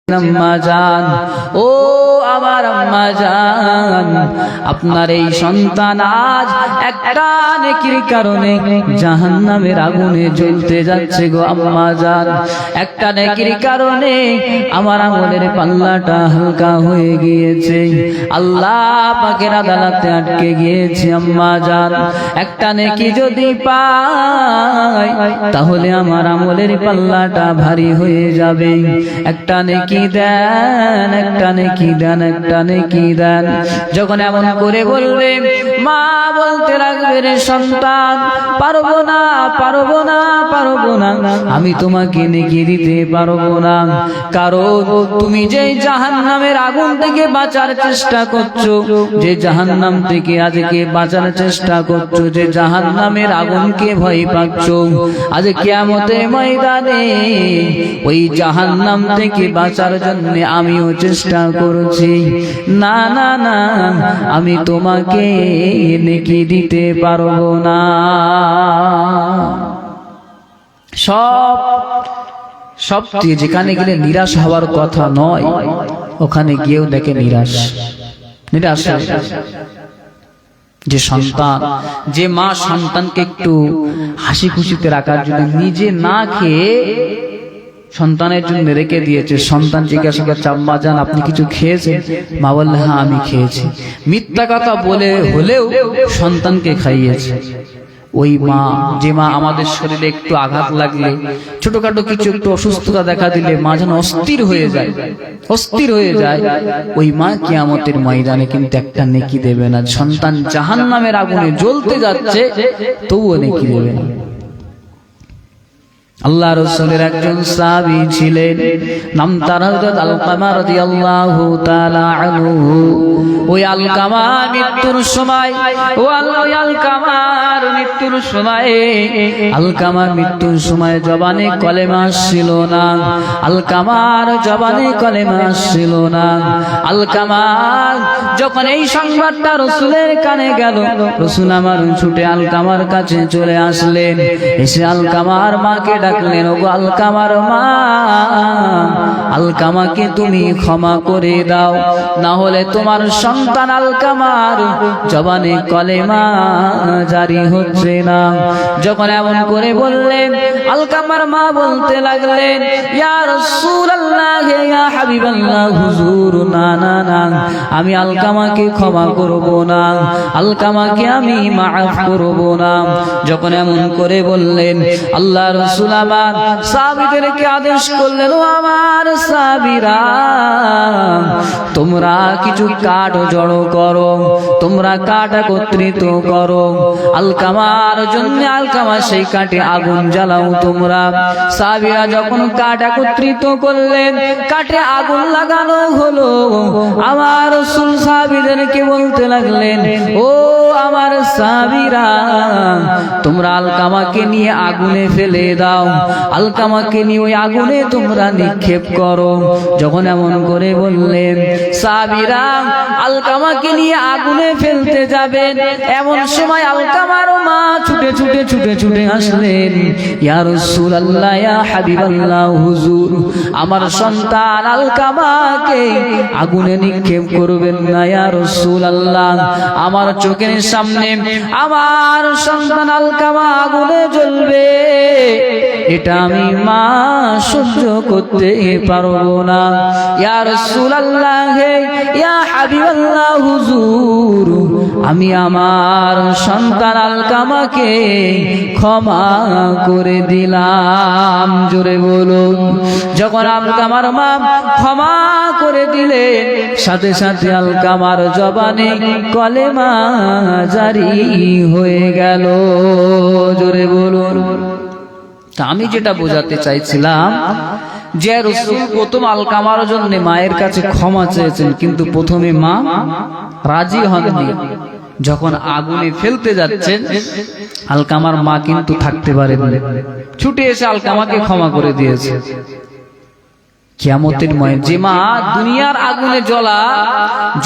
আম্মা জান, ও আমার আম্মা জান, আপনার এই সন্তান আজ একটা নেকির কারণে জাহান্নামের আগুনে জ্বলতে যাচ্ছে গো আম্মা জান। একটা নেকির কারণে আমার আমলের পাল্লাটা হালকা হয়ে গিয়েছে, আল্লাহ পাকের আদালতে আটকে গিয়েছে আম্মা জান। একটা নেকি যদি পাই তাহলে আমার আমলের পাল্লাটা ভারী হয়ে যাবে। একটা নেকি দেন, একটা নেকি দেন, একটা নেকি দেন। যখন এমন করে বলবে, মা বলতে লাগবে, রে সন্তান, পারবো না, পারবো না, পারবো না, আমি তোমাকে নেকি দিতে পারবো না, কারণ তুমি যে জাহান্নামের আগুন থেকে বাঁচার চেষ্টা করছো, যে জাহান্নাম থেকে আজকে বাঁচার চেষ্টা করছো, যে জাহান্নামের আগুনকে ভয় পাচ্ছো, আজ কিয়ামতের ময়দানে ওই জাহান্নাম থেকে বাঁচার জন্য আমিও চেষ্টা করছি, না না না, আমি তোমাকে নেকি দিতে পারবো না। সবচেয়ে যেখানে গেলে নিরাশ হওয়ার কথা নয়, ওখানে গিয়েও দেখে নিরাশ যে সন্তান, যে মা সন্তানকে একটু হাসি খুশিতে রাখার জন্য নিজে না খেয়ে সন্তানের জন্য রেখে দিয়েছে। সন্তান জিজ্ঞাসা করছে, আম্মা জান আপনি কিছু খেয়েছেন? মা বললে, হ্যাঁ আমি খেয়েছি। মিথ্যা কথা বলে হলেও সন্তানকে খাইয়েছে। ওই মা, যে মা আমাদের শরীরে একটু আঘাত লাগলে, ছোটখাটো কিছু একটু অসুস্থতা দেখা দিলে মা যেন অস্থির হয়ে যায়, অস্থির হয়ে যায়, ওই মা কিয়ামতের ময়দানে কিন্তু একটা নেকি দেবে না। সন্তান জাহান্নামের আগুনে জ্বলতে যাচ্ছে, তবুও নেকি দেবে না। আল্লাহ রাসূলের একজন সাহাবী ছিলেন, নাম তার হযরত আলকামা রাদিয়াল্লাহু তাআলা আনহু। ওই আলকামা মৃত্যুর সময়, আলকামার মৃত্যুর সময়, আলকামার মৃত্যুর সময় জবানে কলেমা ছিল না, আলকামার জবানে কলেমা ছিল না। আলকামা যখন এই সংবাদটা রাসূলের কানে গেল, রাসূল আমার ছুটে আলকামার কাছে চলে আসলেন, এসে আলকামার মাকে ডাকলেন, ওগো আলকামার মা, আলকামাকে তুমি ক্ষমা করে দাও, না হলে তোমার সন্তান আলকামার জবানে কলেমা জারি হচ্ছে না। যখন এমন করে বললেন, আলকামার মা বলতে লাগলেন, ইয়া রাসূলুল্লাহ, ইয়া হাবিবাল্লাহ, হুজুর, না না না, আমি আলকামাকে ক্ষমা করব না, আলকামাকে আমি মাফ করব না। যখন এমন করে বললেন, আল্লাহ রাসূল আমার সাহাবীদেরকে আদেশ করলেন, ও আমার সাহাবীরা, তোমরা কিছু কাঠ জড়ো করো, তোমরা কাঠ একত্রিত করো, আলকামার জন্য আলকামা সেই কাঠে আগুন জ্বালাও তোমরা। সাহাবীরা যখন কাঠ একত্রিত করলেন, কাঠে আগুন লাগানো হলো। আমার রাসূল সাহাবীদেরকে বলতে লাগলেন, ও আমার সাহাবীরা, তোমরা আলকামাকে নিয়ে আগুনে ফেলে দাও, আলকামাকে নিয়ে ওই আগুনে তোমরা নিক্ষেপ করো। যখন এমন করে বললেন, সাহাবীরা আলকামাকে নিয়ে আগুনে ফেলতে যাবেন, এমন সময় আলকামার মা ছুটে ছুটে ছুটে ছুটে আসলেন, ইয়া রাসূলুল্লাহ, ইয়া হাবিবাল্লাহ, হুজুর, আমার সন্তান আলকামাকে আগুনে নিক্ষেপ করবেন না, ইয়া রাসূলুল্লাহ, আমার চোখের সামনে আমার সন্তান আলকামা আগুনে জ্বলবে, এটা আমি মা সহ্য করতে পারবো না। ইয়া রাসূলুল্লাহ, ইয়া হাবিবাল্লাহ, হুজুর, আমি আমার সন্তান আলকামাকে ক্ষমা করে দিলাম। জোরে বলুন। যখন আলকামার মা ক্ষমা করে দিলেন, সাথে সাথে আলকামার জবানে কলেমা জারি হয়ে গেল। জোরে বলুন। আমি যেটা বোঝাতে চাইছিলাম, যে রাসূল প্রথম আলকামার জন্য মায়ের কাছে ক্ষমা চেয়েছেন, কিন্তু প্রথমে মা রাজি হননি। যখন আগুনে ফেলতে যাচ্ছেন, আলকামার মা কিন্তু থাকতে পারেননি, ছুটে এসে আলকামাকে ক্ষমা করে দিয়েছে। কিয়ামতের ময়দানে যে মা দুনিয়ার আগুনে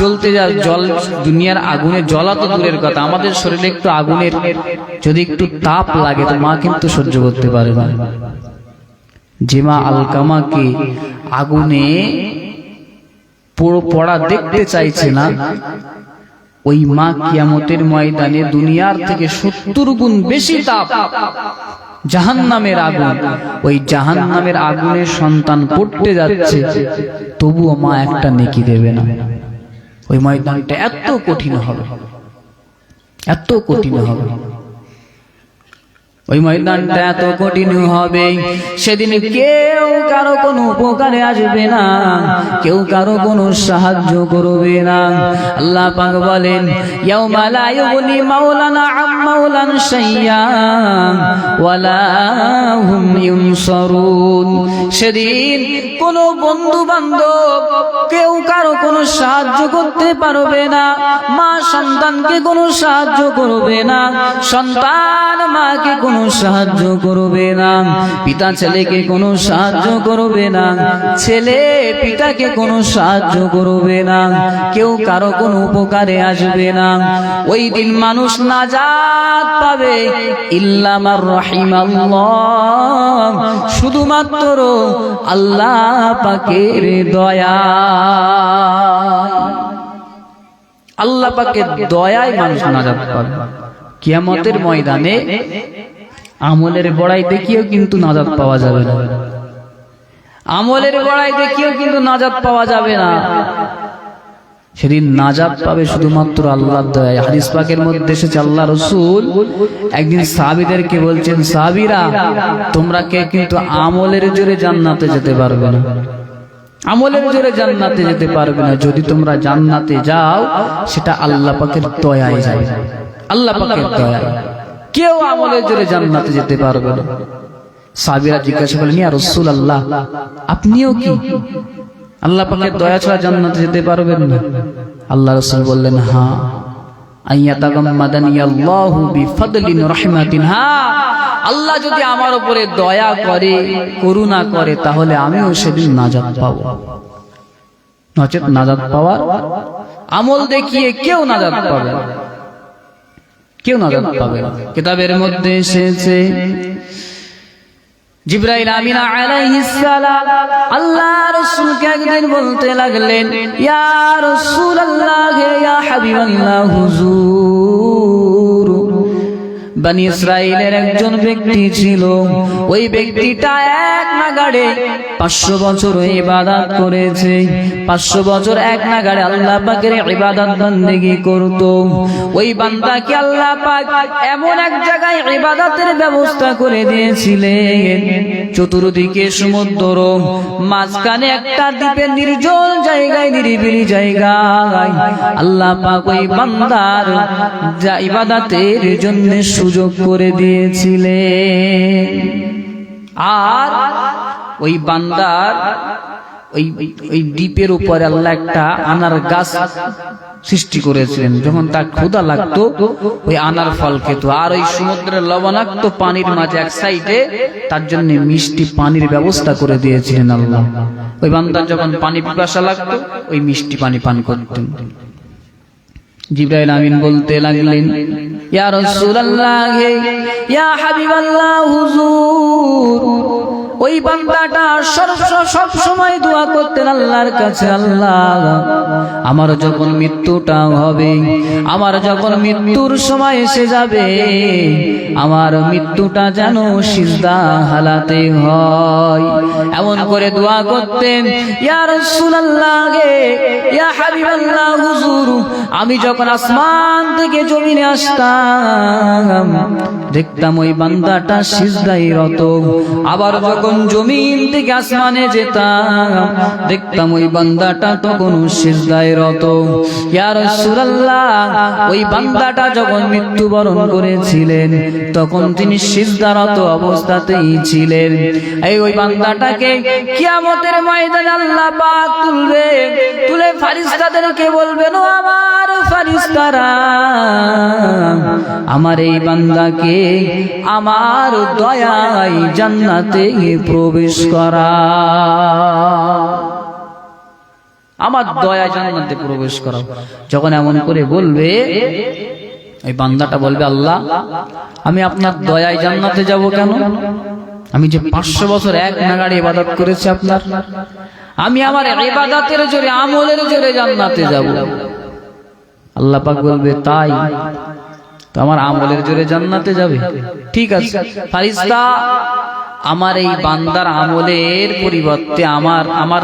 জ্বলতে যায়, দুনিয়ার আগুনে জ্বলা তো দূরের কথা, আমাদের শরীরে একটু আগুনের যদি একটু তাপ লাগে তো মা কিন্তু সহ্য করতে পারে না। যে মা আলকামাকে আগুনে পড়া দেখতে চাইছে না, ওই মা কিয়ামতের ময়দানে দুনিয়ার থেকে 70 গুণ বেশি তাপ, জাহান্নামের আগুন, ওই জাহান্নামের আগুনের সন্তান পড়তে যাচ্ছে, তবুও মা একটা নেকি দেবে না। ওই ময়দানটা এত কঠিন হবে, এত কঠিন হবে, ওই ময়দানটা এত কঠিন হবে। সেদিন কেউ কারো কোনো উপকারে আসবে না, কেউ কারো কোনো সাহায্য করবে না। আল্লাহ পাক বলেন, ইয়াউমা লা ইউগনি মাওলানা আম মাওলান শাইয়্যা ওয়ালা হুম ইউনসারুন। সেদিন কোনো বন্ধু বান্ধব কেউ কারো কোনো সাহায্য করতে পারবে না। মা সন্তানকে কোনো সাহায্য করবে না, সন্তান মাকে কোনো সাহায্য করবে না, পিতা ছেলেকে কোনো সাহায্য করবে না, ছেলে পিতাকে কোনো সাহায্য করবে না, কেউ কারো কোনো উপকারে আসবে না। ওই দিন মানুষ নাজাত পাবে ইল্লা মার রাহিমাল্লাহ, শুধুমাত্র আল্লাহ পাকের দয়া, আল্লাহ পাকের দয়ায় মানুষ নাজাত পাবে। কিয়ামতের ময়দানে আমলের বড়াই দেখিও কিন্তু নাজাত পাওয়া যাবে না, আমলের বড়াই দেখিও কিন্তু নাজাত পাওয়া যাবে না। সেদিন নাজাত পাবে শুধুমাত্র আল্লাহর দয়ায়। হাদিস পাকের মধ্যে এসেছে, আল্লাহ রাসূল একদিন সাহাবীদেরকে বলছেন, সাহাবীরা তোমরা কে কিন্তু আমলের জোরে জান্নাতে যেতে পারবে না, আমলের জোরে জান্নাতে যেতে পারবে না। যদি তোমরা জান্নাতে যাও সেটা আল্লাহ পাকের দয়ায় যায়, আল্লাহ পাকের দয়ায়। কেউ আমলের জোরে জান্নাতে যেতে পারবে না। সাহাবীরা জিজ্ঞাসা করলেন, ইয়া রাসূলুল্লাহ আপনিও কি আল্লাহ পাকের দয়া ছাড়া জান্নাতে যেতে পারবেন না? আল্লাহ রাসূল বললেন, হ্যাঁ, আইয়াতাগাম্মাদানি আল্লাহু বিফাদলিন রাহমাতিন, হ্যাঁ, আল্লাহ যদি আমার উপরে দয়া করে, করুণা করে, তাহলে আমিও সেদিন নাজাত পাবো। নচেত নাজাত পাওয়ার আমল দেখিয়ে কেউ নাজাত পাবে না, কেউ নাজাত পাবে না। কিতাবের মধ্যে এসেছে, জিবরাইল আমিন আলাইহিস সালাম আল্লাহ রাসূলকে একদিন বলতে লাগলেন, ইয়া রাসূলুল্লাহ, ইয়া হাবিবাল্লাহ, হুজুর, বনি ইসরাইলের একজন ব্যক্তি ছিল, ওই ব্যক্তিটা এক নাগাড়ে 500 বছর ইবাদত করেছে, 500 বছর এক নাগাড়ে আল্লাহ পাকের ইবাদত বন্দেগী করত। ওই বান্দাকে আল্লাহ পাক এমন এক জায়গায় ইবাদতের ব্যবস্থা করে দিয়েছিলেন, চতুর্দিকে সমুদ্র, মাঝখানে একটা দ্বীপে নির্জন জায়গায়, নিরিবিলি জায়গায় আল্লাহ পাক ওই বান্দার যা ইবাদতের জন্য সুযোগ করে দিয়েছিলেন। আর ওই বান্দার ওই দ্বীপের উপরে আল্লাহ একটা আনার গাছ সৃষ্টি করেছিলেন। যখন তার ক্ষুধা লাগতো ওই আনার ফল খেত। আর ওই সমুদ্রের লবণাক্ত পানির মাঝে এক সাইডে তার জন্য মিষ্টি পানির ব্যবস্থা করে দিয়েছিলেন আল্লাহ। ওই বান্দার যখন পানি পিপাসা লাগতো ওই মিষ্টি পানি পান করতেন। জিবরাইল আমিন বলতে লাগলেন, ইয়া রাসূলুল্লাহ, ইয়া হাবিবাল্লাহ, হুজুর, ওই বান্দাটা সব সময় দোয়া করতেন আল্লাহর কাছে, আল্লাহ আমার যখন মৃত্যুটা হবে, আমার যখন মৃত্যুর সময় এসে যাবে, আমার মৃত্যুটা যেন সিজদা হালাতে হয়, এমন করে দোয়া করতেন। ইয়া রাসূলুল্লাহ, ইয়া হাবিবাল্লাহ, হুজুর, আমি যখন আসমান থেকে জমিনে আসতাম দেখতাম ওই বান্দাটা সিজদায় রত, আবার যখন জমিন থেকে আসমানে যেতাম দেখতাম ওই বান্দাটা তখন সিজদায় রত। ইয়া রাসূলুল্লাহ, ওই বান্দাটা যখন মৃত্যুবরণ করেছিলেন তখন তিনি সিজদারত অবস্থাতেই ছিলেন। ওই বান্দাটাকে কিয়ামতের ময়দানে আল্লাহ পাক তুলবে, তুলে ফেরেশতাদেরকে বলবেন, ও আমার ফেরেশতারা, আমার এই বান্দাকে আমার দয়ায় জান্নাতে প্রবেশ করা, আমার দয়ায় জান্নাতে প্রবেশ করা। যখন এমন করে বলবে ওই বান্দাটা বলবে, আল্লাহ আমি আপনার দয়ায় জান্নাতে যাব কেন? আমি যে 500 বছর এক নাগাড়ে ইবাদত করেছি আপনার, আমি আমার ইবাদতের জোরে, আমলের জোরে জান্নাতে যাব। আল্লাহ পাক বলবে তাই তো, আমার আমলের জোরে জান্নাতে যাবে? ঠিক আছে ফারিস্তা, আমার এই বান্দার আমলের পরিবর্তে, আমার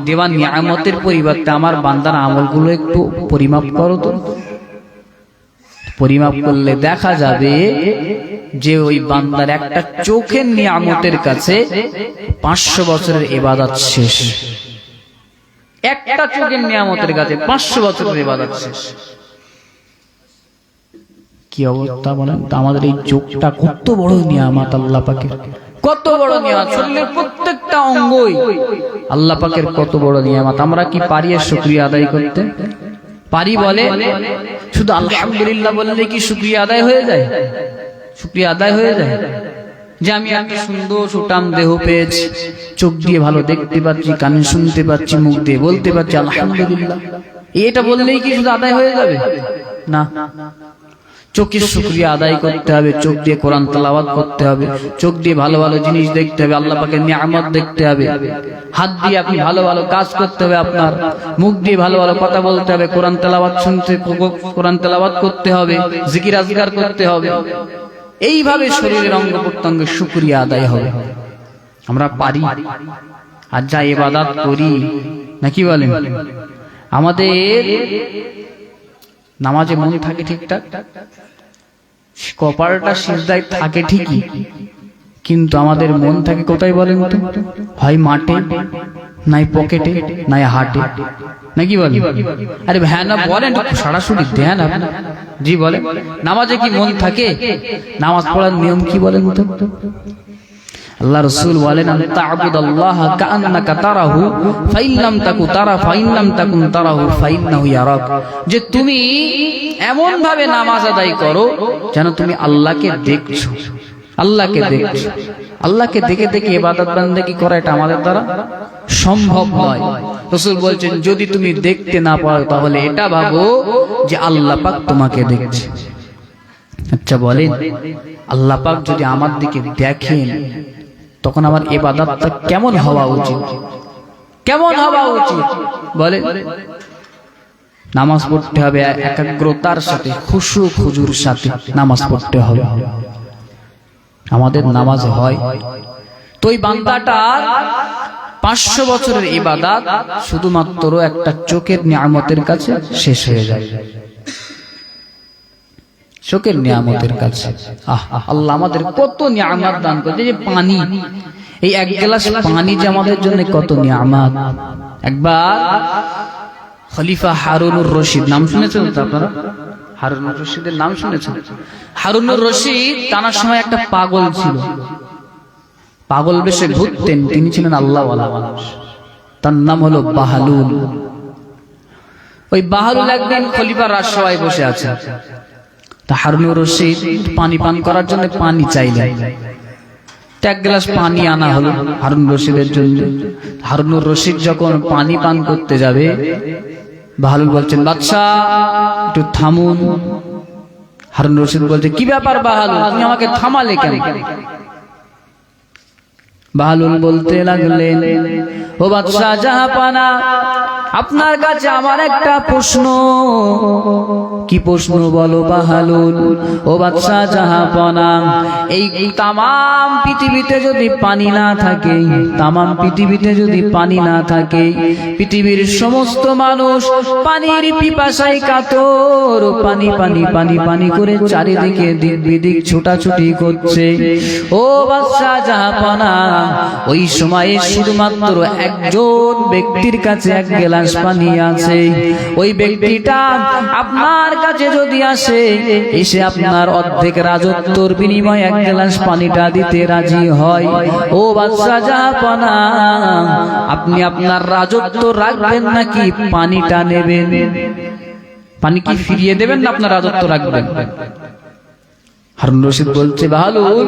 দেওয়া নিয়ামতের পরিবর্তে আমার বান্দার আমলগুলো একটু পরিমাপ করো তো। পরিমাপ করলে দেখা যাবে যে ওই বান্দার একটা চোখের নিয়ামতের কাছে 500 বছরের ইবাদত শেষ। একটা চোখের নিয়ামতের কাছে 500 বছরের ইবাদত শেষ। কি অবস্থা বলেন তো? আমাদের এই চোখটা কত বড় নিয়ামত আল্লাহ পাকের, কত বড় নিয়ামত। শরীরের প্রত্যেকটা অঙ্গই আল্লাহ পাকের কত বড় নিয়ামত। আমরা কি পারি এর শুকরিয়া আদায় করতে? পারি বলে? শুধু আলহামদুলিল্লাহ বললে কি শুকরিয়া আদায় হয়ে যায়? শুকরিয়া আদায় হয়ে যায় যে আমি একটা সুন্দর সুঠাম দেহ পেয়েছি, চোখ দিয়ে ভালো দেখতে পাচ্ছি, কানে শুনতে পাচ্ছি, মুখ দিয়ে বলতে পারছি আলহামদুলিল্লাহ, এটা বললেই কি শুধু আদায় হয়ে যাবে? না, চোখের শুকরিয়া আদায় করতে হবে, চোখ দিয়ে কোরআন তেলাওয়াত করতে হবে, চোখ দিয়ে ভালো ভালো জিনিস দেখতে হবে, আল্লাহ পাকের নিয়ামত দেখতে হবে, হাত দিয়ে আপনি ভালো ভালো কাজ করতে হবে, আপনার মুখ দিয়ে ভালো ভালো কথা বলতে হবে, কোরআন তেলাওয়াত শুনতে, কোরআন তেলাওয়াত করতে হবে, জিকির আজকার করতে হবে। এইভাবে শরীরের অঙ্গ প্রত্যঙ্গের শুকরিয়া আদায় হবে। আমরা পারি আর যা ইবাদত করি নাকি বলেন? আমাদের নামাজে মন থাকে ঠিকঠাক, কপালটা সিজদায় থাকে ঠিকই, কিন্তু আমাদের মন থাকে কোথায় বলেন তো? হয় মাঠে, নাই পকেটে, নাই হাটে, নাকি বলেন? আরে হ্যাঁ না বলেন, সরাসরি দেন আপনি। জি বলেন, নামাজে কি মন থাকে? নামাজ পড়ার নিয়ম কি বলেন তো? আল্লাহ রাসূল বলেন, তা'বুদাল্লাহা কাআন্নাকা তারাহু ফাইন লাম তাকুন তারা ফাইন লাম তাকুন তারাহু ফাইন্নাহু ইয়ারাক, যে তুমি এমন ভাবে নামাজ আদায় করো যেন তুমি আল্লাহকে দেখছো, আল্লাহকে দেখছো। আল্লাহকে দেখে দেখে ইবাদত বান্দেগি করা এটা আমাদের দ্বারা সম্ভব নয়। রাসূল বলছেন, যদি তুমি দেখতে না পারো তাহলে এটা ভাবো যে আল্লাহ পাক তোমাকে দেখছে। আচ্ছা বলেন, আল্লাহ পাক যদি আমার দিকে দেখেন তখন আমার ইবাদতটা কেমন হওয়া উচিত? কেমন হওয়া উচিত বলেন? নামাজ পড়তে হবে একাগ্রতার সাথে, খুশু খুজুর সাথে নামাজ পড়তে হবে। আমাদের নামাজ হয় তো ওই বান্দাটার 500 বছরের ইবাদত শুধুমাত্র একটা চোখের নিয়ামতের কাছে শেষ হয়ে যায়। চোখের নিয়ামতের কাছে। আল্লাহ আমাদের কত নিয়ামত দান করেছে। যে পানি, এই এক গ্লাস পানি যে আমাদের জন্য কত নিয়ামত। একবার খলিফা হারুনুর রশিদ, নাম শুনেছেন তো আপনারা? হারুনুর রশিদের নাম শুনেছেন? হারুনুর রশিদ টানার সময় একটা পাগল ছিল, পাগল বেশে ঘুরতেন। তিনি ছিলেন আল্লাহওয়ালা মানুষ, তার নাম হলো বাহালুল। ওই বাহালুল একদিন খলিফার রাজসভায় বসে আছে। তা হারুনুর রশিদ পানি পান করার জন্য পানি চাইলেন। এক গ্লাস পানি আনা হলো হারুনুর রশিদের জন্য। হারুনুর রশিদ যখন পানি পান করতে যাবে, বাহালুল বলছেন, বাদশা একটু থামুন। হারুনুর রশিদ বলছে, কি ব্যাপার বাহালুল, তুমি আমাকে থামালে কেন? বাহালুল বলতে লাগলেন, ও বাদশা জাহাপানা, আপনার কাছে আমার একটা প্রশ্ন। কি প্রশ্ন বলো বাহালুল? ও বাদশা জাহাপানা, এই তামাম পৃথিবীতে যদি পানি না থাকে, তামাম পৃথিবীতে যদি পানি না থাকে, পৃথিবীর সমস্ত মানুষ পানির পিপাসায় কাতর, পানি পানি পানি পানি করে চারিদিকে দিক বিদিক ছোটাছুটি করছে। ও বাদশা জাহাপানা, ওই সময়ে শুধুমাত্র একজন ব্যক্তির কাছে এক গ্লাস পানি আছে। ওই ব্যক্তিটা আপনার কাছে যদি আসে, এসে আপনার অর্ধেক রাজত্বর বিনিময়ে এক গ্লাস পানিটা দিতে রাজি হয়, ও বাদশা জাহাপানা, আপনি আপনার রাজত্ব রাখবেন নাকি পানিটা নেবেন? পানি কি ফিরিয়ে দেবেন না আপনার রাজত্ব রাখবেন? হারুনুর রশিদ বলছে, বাহালুল,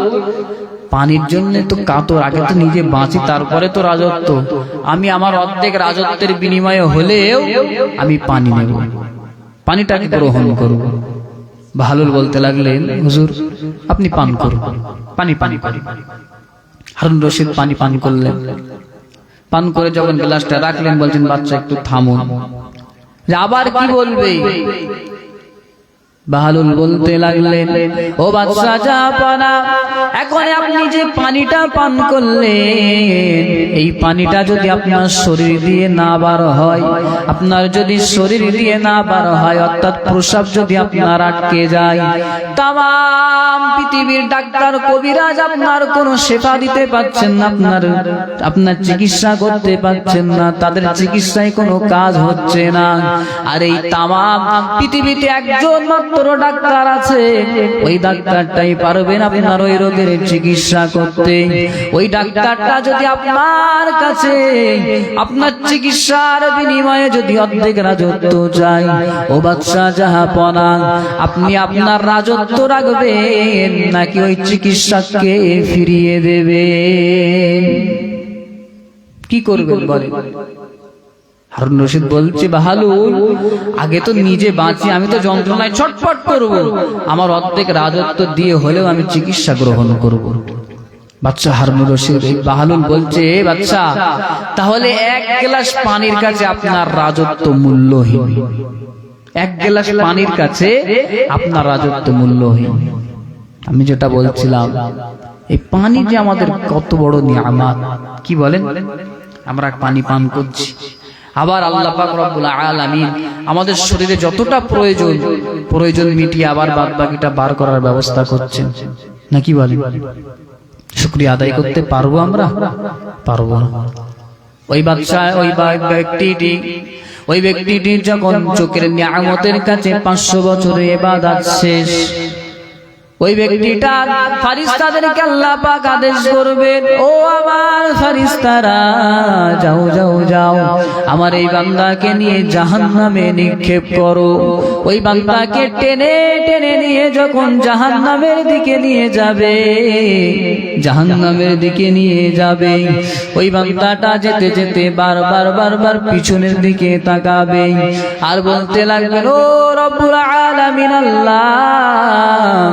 পানির জন্য তো কাতর, আগে তো নিজে বাঁচি তারপরে তো রাজত্ব। আমি আমার অর্ধেক রাজত্বের বিনিময়ে হলেও আমি পানি নেব, পানিটাকে গ্রহণ করব। বাহালুল বলতে লাগলেন, হুজুর আপনি পান করুন, পানি পানি পানি। হারুন রশিদ পানি পান করলেন, পান করে যখন গ্লাসটা রাখলেন বলছেন বাচ্চা একটু থামুন, যে আবার কি বলবে? বাহালুল বলতে লাগলেন, ও বাদশা জাহাপনা, এখন আপনি যে পানিটা পান করলেন, এই পানিটা যদি আপনার শরীর দিয়ে না বার হয়, আপনার যদি শরীর দিয়ে না বার হয়, অর্থাৎ প্রস্রাব যদি আপনার আটকে যায়, তামাম পৃথিবীর ডাক্তার কবিরাজ আপনার কোনো সেবা দিতে পারছেন না, আপনার চিকিৎসা করতে পারছেন না, তাদের চিকিৎসায় কোনো কাজ হচ্ছে না। আর এই তামাম পৃথিবীতে একজন মাত্র ডাক্তার আছে, ওই ডাক্তারটাই পারবেন আপনার ওই রোগের চিকিৎসা করতে। ওই ডাক্তারটা যদি আপনার কাছে আপনার চিকিৎসার বিনিময়ে যদি অর্ধেক রাজত্ব চাই, ও বাদশা জাহাপনা, আপনি আপনার রাজত্ব রাখবেন নাকি ওই চিকিৎসককে ফিরিয়ে দেবেন? কি করবেন বলেন? হারুন রশিদ বলছে, বাহালুল, আগে তো নিজে বাঁচি, আমি তো যন্ত্রণায় ছটফট করব, আমার অর্ধেক রাজত্ব দিয়ে হলেও আমি চিকিৎসা গ্রহণ করব। বাচ্চা হারুন রশিদ, বাহালুল বলছে, বাচ্চা, তাহলে এক গ্লাস পানির কাছে আপনার রাজত্ব মূল্যহীন, এক গ্লাস পানির কাছে আপনার রাজত্ব মূল্যহীন। আমি যেটা বলছিলাম, এই পানি যে আমাদের কত বড় নিয়ামত, কি বলেন? আমরা পানি পান করছি, আবার আল্লাহ পাক রব্বুল আলামিন আমাদের শরীরে যতটা প্রয়োজন মিটিয়ে আবার বাদ বাকিটা বার করার ব্যবস্থা করছেন, নাকি বলেন? শুকরিয়া আদায় করতে পারবো আমরা? পারবো না। ওই বাদশা, ওই ব্যক্তিটি যখন চোখের নিয়ামতের কাছে 500 বছরের ইবাদত শেষ, ওই ব্যক্তিটা ফেরেশতাদেরকে আল্লাহ পাক আদেশ করবেন, ও আমার ফেরেশতারা, যাও যাও যাও, আমার এই বান্দাকে নিয়ে জাহান্নামে নিক্ষেপ করো। ওই বান্দাকে টেনে টেনে নিয়ে যখন জাহান্নামের দিকে নিয়ে যাবে, জাহান্নামের দিকে নিয়ে যাবে, ওই বান্দাটা যেতে যেতে বারবার পিছনের দিকে তাকাবে আর বলতে লাগবে, ও রব্বুল আলামিন আল্লাহ,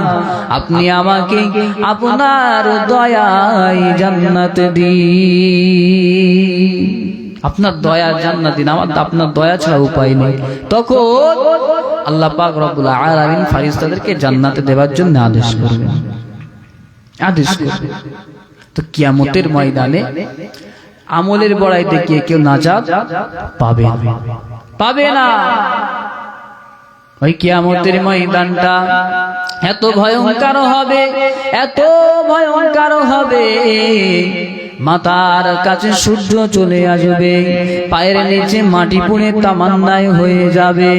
আপনি আমাকে আপনার দয়ায় জান্নাত দিন, আপনার দয়া জান্নাত দিন, আমার আপনার দয়া ছাড়া উপায় নেই। তখন আল্লাহ পাক রব্বুল আলামিন ফেরেশতাদেরকে জান্নাতে দেওয়ার জন্য আদেশ করবেন। তো কিয়ামতের ময়দানে আমলের বড়াই দেখিয়ে কেউ নাজাত পাবে না। ওই কিয়ামতের ময়দানটা এত ভয়ঙ্কর হবে, এত ভয়ঙ্কর হবে, মাথার কাছে সূর্য চলে আসবে, পায়ের নিচে মাটি পুড়ে তামান্নায় হয়ে যাবে,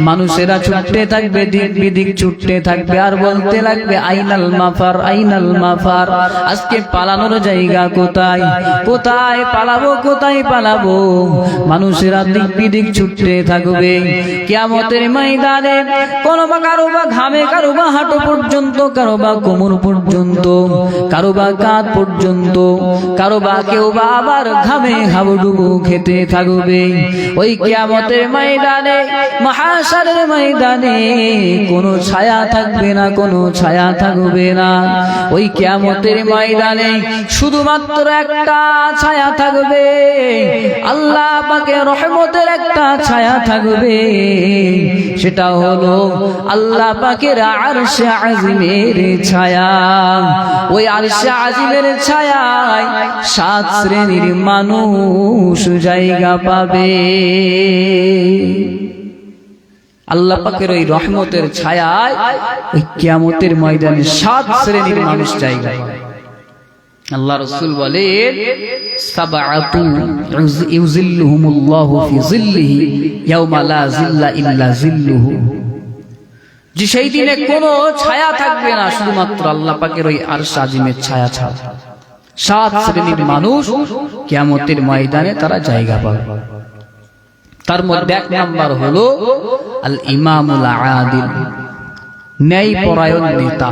মানুষেরা ছুটতে থাকবে, দিক বিদিক ছুটতে থাকবে আর বলতে লাগবে, আইনাল মাফার, আইনাল মাফার, আজকে পালানোর জায়গা কোথায়, কোথায় পালাবো, কোথায় পালাবো? মানুষেরা দিক বিদিক ছুটতে থাকবে। কিয়ামতের ময়দানে কোনোবা কারোবা ঘামে, কারোবা হাঁটু পর্যন্ত, কারোবা কোমর পর্যন্ত, কারোবা কাঁধ পর্যন্ত, কারোবা কেউ বা আবার ঘামে হাবুডুবু খেতে থাকবে। ওই কিয়ামতের ময়দানে, মাহশারের ময়দানে কোনো ছায়া থাকবে না, কোনো ছায়া থাকবে না। ওই কিয়ামতের ময়দানে শুধুমাত্র একটা ছায়া থাকবে, আল্লাহ পাকের রহমতের একটা ছায়া থাকবে, সেটা হলো আল্লাহ পাকের আরশে আজিমের ছায়া। ওই আরশে আজিমের ছায়ায় 7 শ্রেণীর মানুষ জায়গা পাবে। আল্লাহ পাকের ওই রহমতের ছায়ায় ওই কিয়ামতের ময়দানে 7 শ্রেণীর মানুষ জায়গা পাবে। আল্লাহ রাসূল বলেন, সাবআতু ইউযিল্লুহুমুল্লাহু ফি যিল্লিহি ইয়াওমা লা যিল্লা ইল্লা যিল্লুহু, যে সেই দিনে কোনো ছায়া থাকবে না, শুধুমাত্র আল্লাহ পাকের ওই আরশ আজিমের ছায়া ছাড়া। 7 শ্রেণীর মানুষ কিয়ামতের ময়দানে তারা জায়গা পাবে। তার মধ্যে 1 নাম্বার হলো আল ইমামুল আদিল, ন্যায়পরায়ণ নেতা।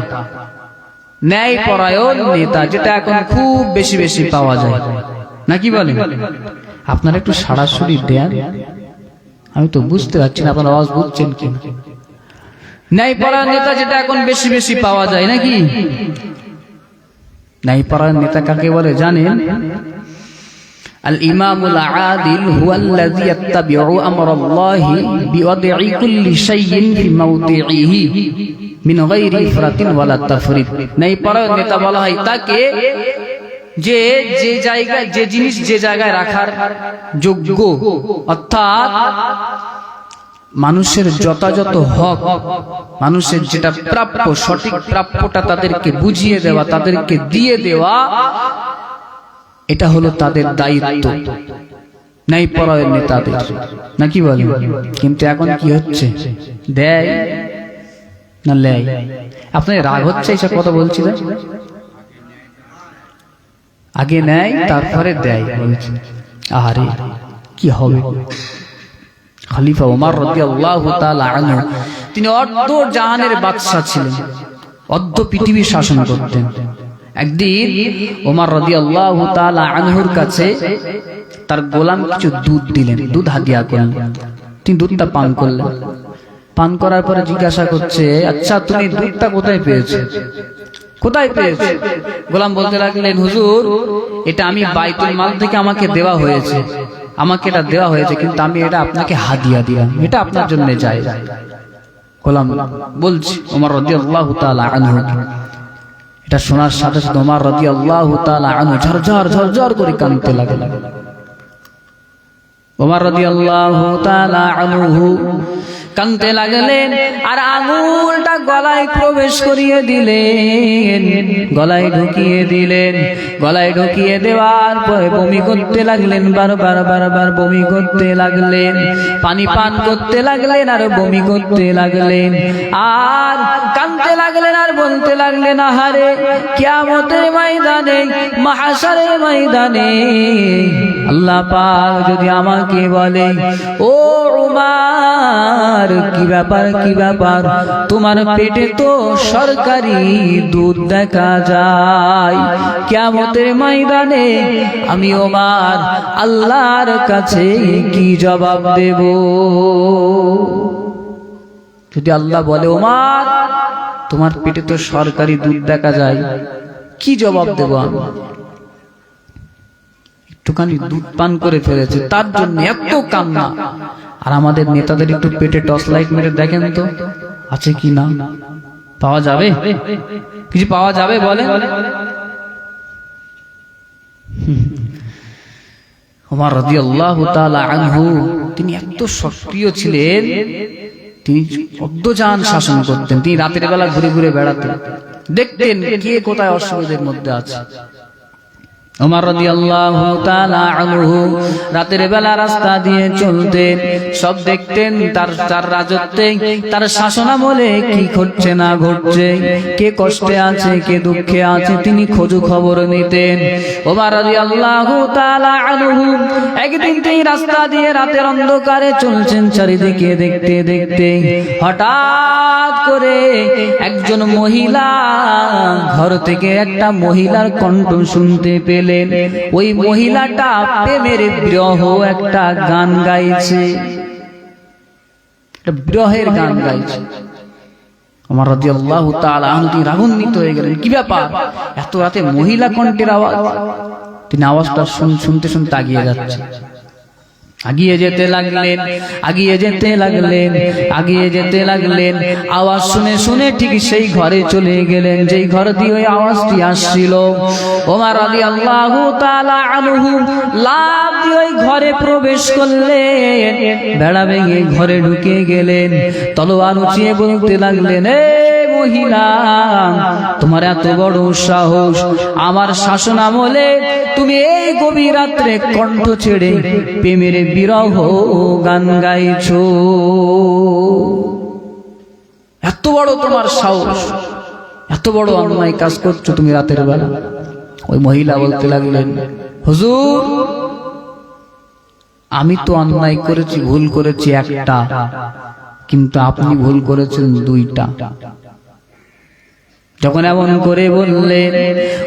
ন্যায়পরায়ণ নেতা, যেটা এখন খুব বেশি বেশি পাওয়া যায়, নাকি বলেন? আপনারা একটু সরাসরি দেন, আমি তো বুঝতে পারছি না আপনার আওয়াজ বুঝছেন কি? ন্যায়পরায়ণ নেতা যেটা এখন বেশি বেশি পাওয়া যায়, নাকি? ন্যায়পরায়ণ নেতা কাকে বলে জানেন? আল ইমামুল আদিল হুয়াল্লাযী ইয়াত্তাবিউ আমরাল্লাহি বিওয়াদঈ কুল্লি শাইইন ফি মাওদিইহি মিন গায়রি ইফরাতিন ওয়ালা তাফরিত। ন্যায়পরায়ণ নেতা বলা হয় তাকে যে জায়গায় যে জিনিস যে জায়গায় রাখার যোগ্য, অর্থাৎ মানুষের যথাযথ হক, মানুষের যেটা প্রাপ্য, সঠিক প্রাপ্যটা তাদেরকে বুঝিয়ে দেওয়া, তাদেরকে দিয়ে দেওয়া, এটা হলো তাদের দায়িত্ব ন্যায়পরায়ণ নেতাদের, নাকি বলেন? কিন্তু এখন কি হচ্ছে? দেয় না লেয়? আপনার রাগ হচ্ছে এইসব কথা বলছি না? আগে নেয় তারপরে দেয় বলছে। আরে কি হবে? খলিফা ওমর রাদিয়াল্লাহু তাআলা আনহু, তিনি অর্ধ জাহানের বাদশা ছিলেন, অর্ধ পৃথিবী শাসন করতেন। একদিন ওমর রাদিয়াল্লাহু তাআলা আনহুর কাছে তার গোলাম কিছু দুধ দিলেন, দুধ হাদিয়া করলেন। তিনি দুধটা পান করলেন। পান করার পরে জিজ্ঞাসা করছে, আচ্ছা তুমি দুধটা কোথায় পেয়েছো? কোথায় পেয়েছো? গোলাম বলতে লাগলেন, হুজুর এটা আমি বাইতুল মাল থেকে আমাকে দেওয়া হয়েছে, আমাকে এটা দেওয়া হয়েছে, কিন্তু আমি এটা আপনাকে হাদিয়া দিলাম, এটা আপনার জন্য জায়েজ। গোলাম বলছি ওমর রাদিয়াল্লাহু তাআলা আনহু, এটা শোনার সাথে সাথে ওমর রাদিয়াল্লাহু তাআলা আনহু ঝরঝর ঝরঝর করে কাঁদতে লাগলেন। ওমর রাদিয়াল্লাহু তাআলা আনহু কাঁদতে লাগলেন আর আঙুলটা গলায় প্রবেশ করিয়ে দিলেন, গলায় ঢুকিয়ে দিলেন। গলায় ঢুকিয়ে দেওয়ার পরে বমি করতে লাগলেন, বারবার বারবার বমি করতে লাগলেন, পানি পান করতে লাগলেন আর বমি করতে লাগলেন, আর কাঁদতে লাগলেন আর বলতে লাগলেন, আহারে কিয়ামতের ময়দানে, মাহশারের ময়দানে আল্লাহ পাক যদি আমাকে বলে, ও উমর কি ব্যাপার, কি ব্যাপার, তোমার পেটে তো সরকারি দুধ দেখা যায়, কিয়ামতের ময়দানে আমি ওমর আল্লাহর কাছে কি জবাব দেব? যদি আল্লাহ বলে, ওমর তোমার পেটে তো সরকারি দুধ দেখা যায়, কি জবাব দেব আমি? একটুখানি দুধ পান করে ফেলেছে তার জন্য এত কান্না। আর আমাদের নেতাদের একটু পেটে টর্চ লাইট মেরে দেখেন তো আছে কি না, পাওয়া যাবে? কিছু পাওয়া যাবে বলে? ওমর রাদিয়াল্লাহু তাআলা আনহু তিনি এত সক্রিয় ছিলেন, তিনি অর্ধজাহান শাসন করতেন। তিনি রাতের বেলা ঘুরে ঘুরে বেড়াতেন, দেখতেন কে কোথায় অসুবিধার মধ্যে আছে। ওমর রাদিয়াল্লাহু তাআলা আনহু রাতের বেলা রাস্তা দিয়ে চলতেন, সব দেখতেন তার রাজত্বে, তার শাসনামলে কি ঘটছে না ঘটছে, কে কষ্টে আছে কে দুঃখে আছে, তিনি খোঁজ খবর নিতেন। ওমর রাদিয়াল্লাহু তাআলা আনহু একদিন তিনি রাস্তা দিয়ে রাতের অন্ধকারে চলছেন, চারিদিকে দেখতে দেখতে হঠাৎ করে একজন মহিলা ঘর থেকে একটা মহিলার কণ্ঠ শুনতে পেলেন। ওই মহিলাটা প্রেমের বিরহ একটা গান গাইছে, বিরহের গান গাইছে। ওমর রাদিয়াল্লাহু তাআলা আনহু রাগান্বিত হয়ে গেলেন, কি ব্যাপার, এত রাতে মহিলা কণ্ঠের আওয়াজ? তিনি আওয়াজটা শুনতে শুনতে আগিয়ে যাচ্ছে, আগিয়ে যেতে লাগলেন, আগিয়ে যেতে লাগলেন, আগিয়ে যেতে লাগলেন। আওয়াজ শুনে শুনে ঠিক সেই ঘরে চলে গেলেন যেই ঘর দিয়ে ওই আওয়াজটি আসছিল। ওমর রাদিয়াল্লাহু তাআলা আনহু লাফ দিয়ে ওই ঘরে প্রবেশ করলেন, বেড়া ভেঙে ঘরে ঢুকে গেলেন, তলোয়ার উঁচিয়ে বলতে লাগলেন, এ মহিলা, তোমার এত বড় সাহস, আমার শাসন আমলে তুমি এই গভীর রাত্রে কণ্ঠ ছেড়ে প্রেমের বিরহ গান গাইছো, এত বড় তোমার সাহস, এত বড় অন্যায় কাজ করছো তুমি রাতের বেলা। ওই মহিলা বলতে লাগলেন, হুজুর আমি তো অন্যায় করেছি, ভুল করেছি একটা, কিন্তু আপনি ভুল করেছেন দুইটা। যখন এমন করে বললেন,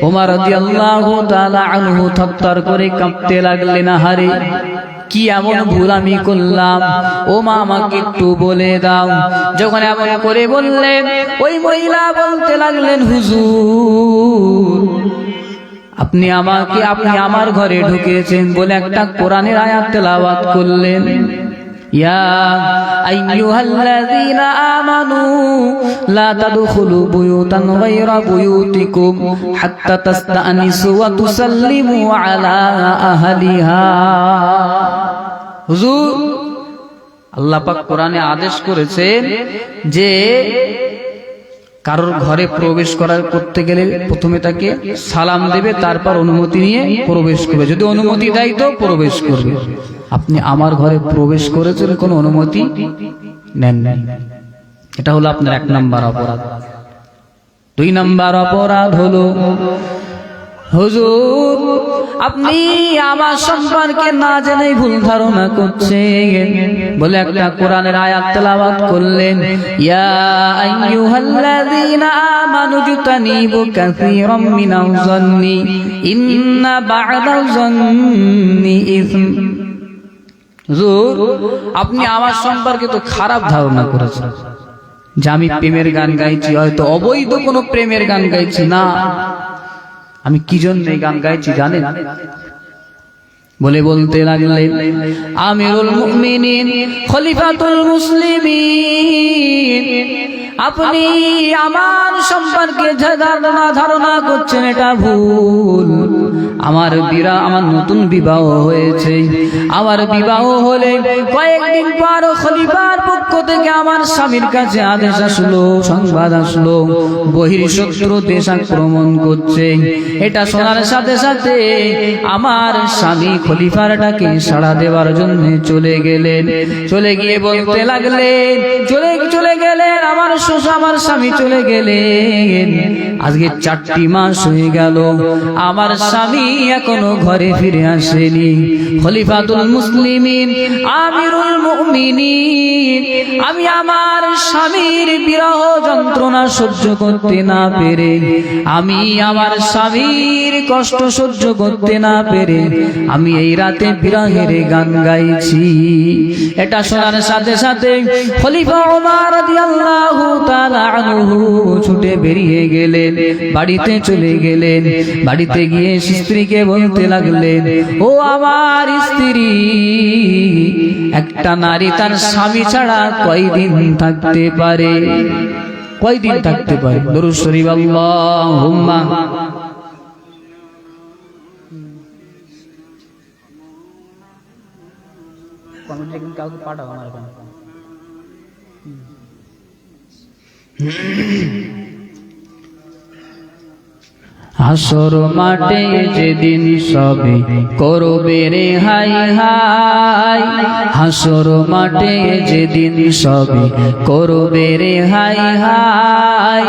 ওমর রাদিয়াল্লাহু তাআলা আনহু থরথর করে কাঁপতে লাগলেন, আহারে কি এমন ভুল আমি করলাম, ও মা আমাকে একটু বলে দাও। যখন এমন করে বললেন, ওই মহিলা বলতে লাগলেন, হুজুর আপনি আমার ঘরে ঢুকেছেন বলে একটা কোরআনের আয়াত তেলাওয়াত করলেন, ইয়া আইয়ুহাল্লাযীনা আমানু লা তাদখুলু বুয়ুতান গায়রা বুয়ুতিকুম হাত্তা তাস্তানিসু ওয়া তুসাল্লিমু আলা আহলিহা। হুজুর, আল্লাহ পাক কোরআনে আদেশ করেছেন যে কারোর ঘরে প্রবেশ করতে গেলে প্রথমে তাকে সালাম দেবে, তারপর অনুমতি নিয়ে প্রবেশ করবে। যদি অনুমতি দেয় তো প্রবেশ করবে। আপনি আমার ঘরে প্রবেশ করেছেন, কোনো অনুমতি নেন নাই, এটা হলো আপনার 1 নাম্বার অপরাধ। 2 নাম্বার অপরাধ হলো, হুজুর আপনি আমার সম্পর্কে না জেনে ভুল ধারণা করছেন বলে একটা কোরআনের আয়াত তেলাওয়াত করলেন, ইয়া আইয়ুহাল্লাযীনা আমানু জতানিবু কাসীরাম মিনাল যান্নি ইন্না বা'দাল যান্নি ইসম। হুজুর আপনি আমার সম্পর্কে তো খারাপ ধারণা করেছেন যে আমি প্রেমের গান গাইছি, হয়তো অবৈধ কোনো প্রেমের গান গাইছি না। আমি কি জন্য এই গান গাইছি জানেন? বলতে লাগলেন, আমিরুল মুমিনিন খলিফাতুল মুসলিমিন, আপনি আমার সম্পর্কে যে ধারণা করছেন এটা ভুল। আমার নতুন বিবাহ হয়েছে। আমার বিবাহ হলে কয়েকদিন পর খলিফার পক্ষ থেকে আমার স্বামীর কাছে আদেশ আসলো, সংবাদ আসলো, বহির্শত্রু দেশ আক্রমণ করছে। এটা শোনার সাথে সাথে আমার স্বামী খলিফার ডাকে সাড়া দেওয়ার জন্য চলে গেলেন। চলে গিয়ে বলতে লাগলেন, চলে গেলেন আমার স্বামী চলে গেলেন। আজকে 4টি মাস হয়ে গেল, আমার স্বামী এখনো ঘরে ফিরে আসেনি। খলিফাতুল মুসলিমিন আমিরুল মুমিনিন, আমি আমার স্বামীর বিরহ যন্ত্রণা সহ্য করতে না পেরে, আমি আমার স্বামীর কষ্ট সহ্য করতে না পেরে আমি এই রাতে বিরহের গান গাইছি। এটা শোনার সাথে সাথে খলিফা ওমর রাদিয়াল্লাহু তাআলা আনহু ছুটে বেরিয়ে গেলেন, বাড়িতে চলে গেলেন। বাড়িতে গিয়ে স্ত্রীকে বলতে লাগলেন, ও আমার স্ত্রী, একটা নারী তার স্বামী ছাড়া কয়দিন থাকতে পারে? কয়দিন থাকতে পারে? দরুদ শরীফ আল্লাহুম্মা। কমেন্টে কিন্তু কাউকে পাঠাও আমার এখানে। হাসর মাঠে যেদিন সবে করবে রে হাই হাই, হাসর মাঠে যেদিন সবে করবে রে হাই হাই,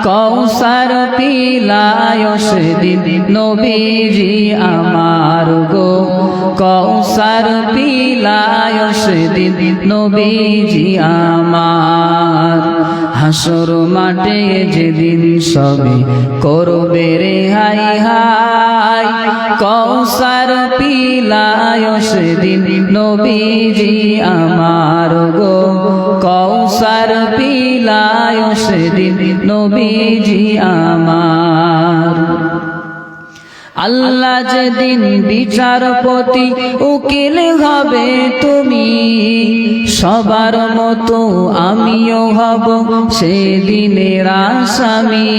কৌসার পিলায় সেদিন নবীজি আমার গো, কৌসার পিলায় সেদিন নবীজি আমার। হাসর মাঠে যেদিন সবে করবে রে হাই হাই, কৌসার পিলায় সেদিন নবীজি আমার গো, কৌসার পিলায় সেদিন নবীজি আমার। আল্লাহ যেদিন বিচারপতি উকিল হবে তুমি, সবার মতো আমিও হব সেদিনের আসামি।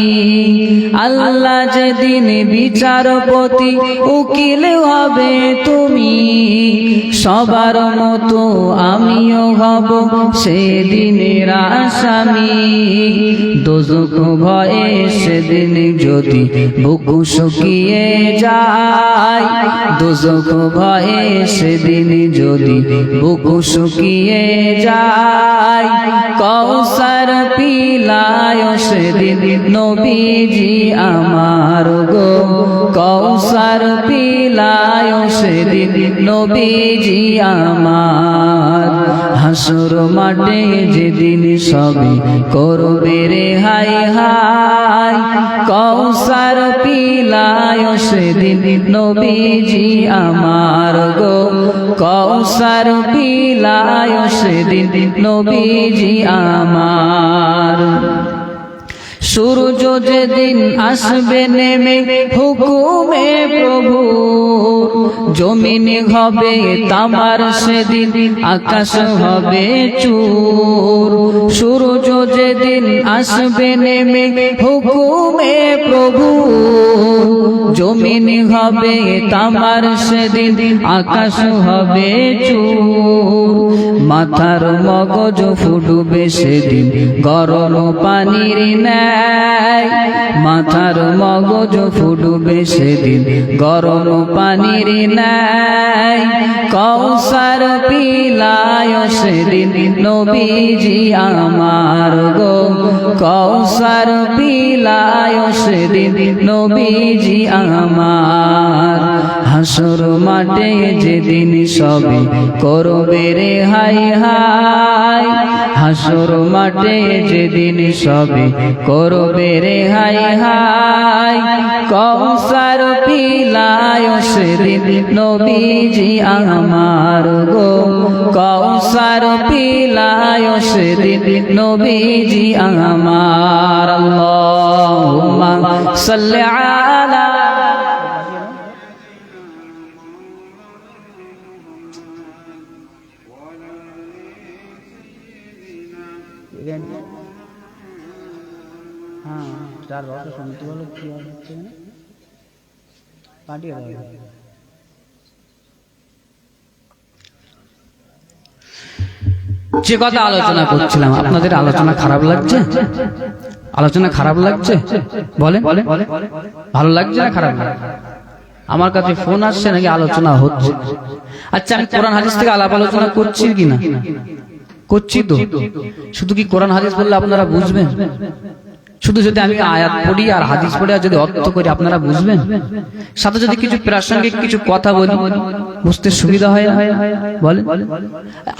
আল্লাহ যেদিন বিচারপতি উকিল হবে তুমি, সবার মতো আমিও হব সেদিনের আসামি। দোজখ ভয়ে সেদিন যদি বুক শুকিয়ে যায়, দোজখ ভয়ে সেদিন যদি বুক শুকিয়ে যায়, কৌসার পিলায় সেদিন নবীজি আমার গো, কৌসার পিলায় সেদিন নবীজি আমার। হাসর মাঠে যেদিন সবে করবে রে হাই হাই, কৌসার পিলায় সেদিন নবীজি আমার গো, কৌসার পিলায় সেদিন নবীজি আমার। সূর্য যেদিন আসবে নেমে হুকুমে প্রভু, জমিন হবে তামার সেদিন, আকাশ হবে চুর। সূর্য যেদিন আসবে নেমে হুকুমে প্রভু, জমিন হবে তামার সেদিন, আকাশ হবে চুর। মাথার মগজ ফুটবে সেদিন গরম পানির ন্যায়, মাথার মগজ ফুটবে সেদিন গরম পানির ন্যায়। কৌসার পিলায় সেদিন নবীজি আমার গো, কৌসার পিলায় সেদিন নবীজি আমার। হাসর মাঠে যেদিন সবে করবে রে হাই হাই, হাসর মাঠে যেদিন সবে করবে রে হাই হাই। কৌসার পিলায় সেদিন নবীজি আমার গো, কৌসার পিলায় সেদিন নবীজি আমার। আল্লাহুম্মা সাল্লি আলা যার রস শুনতে বলো কি হচ্ছে পাঠিয়ে দাও। যে কথা আলোচনা করছিলাম, আপনাদের আলোচনা খারাপ লাগছে? আলোচনা খারাপ লাগছে? বলেন, ভালো লাগছে না খারাপ লাগছে? আমার কাছে ফোন আসছে নাকি আলোচনা হচ্ছে? আচ্ছা, আমি কোরআন হাদিস থেকে আলাপ আলোচনা করছি কিনা? করছি তো। শুধু কি কোরআন হাদিস বললে আপনারা বুঝবেন? শুধু যদি আমি আয়াত পড়ি আর হাদিস পড়ি আর যদি অর্থ করি আপনারা বুঝবেন? সাথে যদি কিছু প্রাসঙ্গিক কিছু কথা বলি বুঝতে সুবিধা হয় না? বলেন।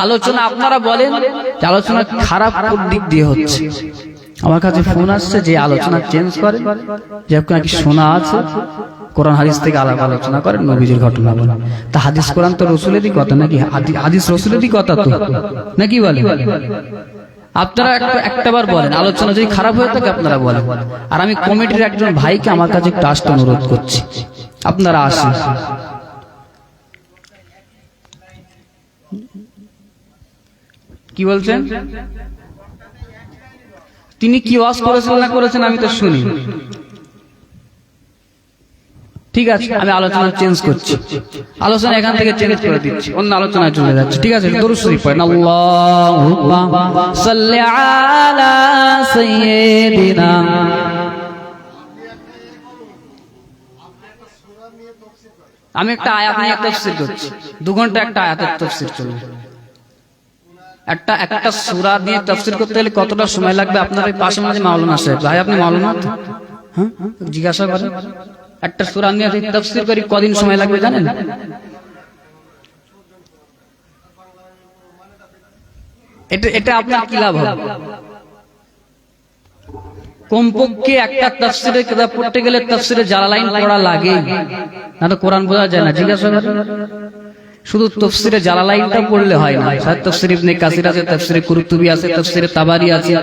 আলোচনা আপনারা বলেন যে আলোচনা খারাপ কোন দিক দিয়ে হচ্ছে। আমার কাছে ফোন আসছে যে আলোচনা চেঞ্জ করে, যে নাকি শোনা আছে কোরআন হাদিস থেকে আলাপ আলোচনা করেন, নবীজির ঘটনা বলেন। তা হাদিস কোরআন তো রসুলেরই কথা নাকি? হাদিস রসুলেরই কথা তো নাকি? বলেন। আপনারা একটাবার বলেন, আলোচনা যদি খারাপ হয়ে থাকে আপনারা বলেন। আর আমি কমিটির একজন ভাইকে আমার কাছে একটু আসতে অনুরোধ করছি, আপনারা আসেন। কি বলছেন? তিনি কি ওয়াজ করেছেন না করেছেন আমি তো শুনি। ঠিক আছে, আমি আলোচনা চেঞ্জ করছি, আলোচনা এখান থেকে চেঞ্জ করে দিচ্ছি, অন্য আলোচনায় চলে যাচ্ছে। ঠিক আছে, দরুদ শরীফ পড়েন। আল্লাহুম্মা সাল্লি আলা সাইয়্যিদিনা। আমি একটা আয়াত নিয়ে তাফসীর করছি, 2 ঘন্টা একটা আয়াতের তাফসীর চলবে। একটা সূরা দিয়ে তাফসীর করতে গেলে কতটা সময় লাগবে? আপনার এই পাশে মাঝে মাওলানা সাহেব, ভাই আপনি মাওলানা? হ্যাঁ, জিজ্ঞাসা করেন। একটা সূরা নিয়ে তাফসীর করি কদিন সময় লাগবে জানেন? এটা আপনার কি লাভ হবে? কমপক্ষে একটা তাফসীরের কিতাব পড়তে গেলে তাফসীরে জালালাইন পড়া লাগে, না তো কোরআন বোঝা যায় না। জিজ্ঞাসা করেন। শুধু তাফসীরে জালালাইনটা পড়লে হয় না, তাফসীর ইবনে কাসির আছে, তাফসীরে কুরতুবী আছে, তাফসীরে তাবারি আছে।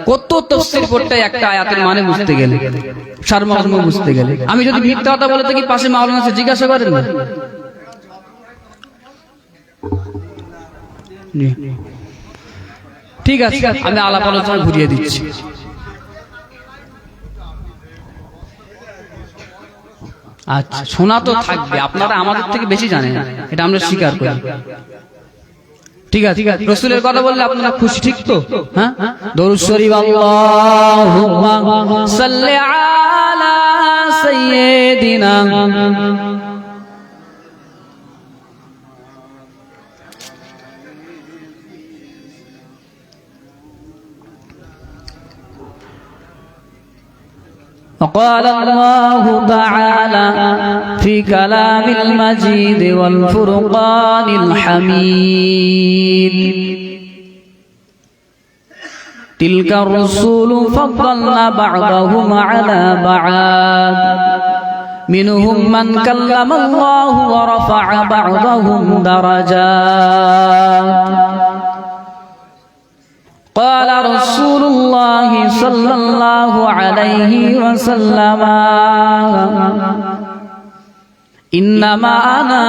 কত তাফসীর পড়তে একটা আয়াতের মানে বুঝতে গেলে, সারমর্ম বুঝতে গেলে। আমি যদি মিথ্যা কথা বলে থাকি পাশে মাওলানা আছে, জিজ্ঞাসা করেন না। ঠিক আছে, আমি আলাপ আলোচনা ঘুরিয়ে দিচ্ছি। আচ্ছা, শোনা তো থাকবে, আপনারা আমাদের থেকে বেশি জানেন, এটা আমরা স্বীকার করি। ঠিক আছে, রাসূলের কথা বললে আপনারা খুশি, ঠিক তো? হ্যাঁ, দরুদ শরীফ। আল্লাহুম্মা সাল্লি আলা সাইয়্যিদিনা। وقال الله تعالى في كلام المجيد والفرقان الحميد: تلك الرسل فضلنا بعضهم على بعض منهم من كلم الله ورفع بعضهم درجات قال رسول الله সাল্লাল্লাহু আলাইহি ওয়াসাল্লাম ইন্নামা আনা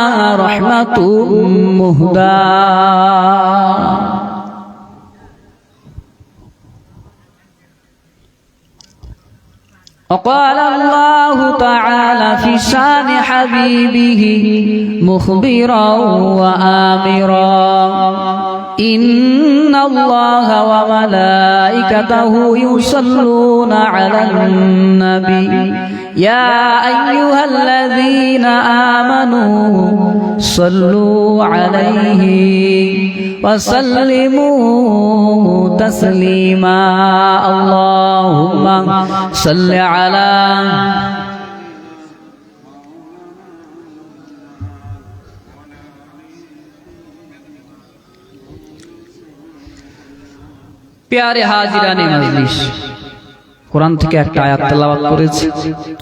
রাহমাতুম মুহদা وقال الله تعالى في شان حبيبه مخبرا وآمرا إن الله وملائكته يصلون على النبي يا أيها الذين آمنوا صلوا عليه وسلموا تسليما اللهم صل على प्यारे हाजिराने मजलिस কোরআন থেকে একটা আয়াত তেলাওয়াত করেছি,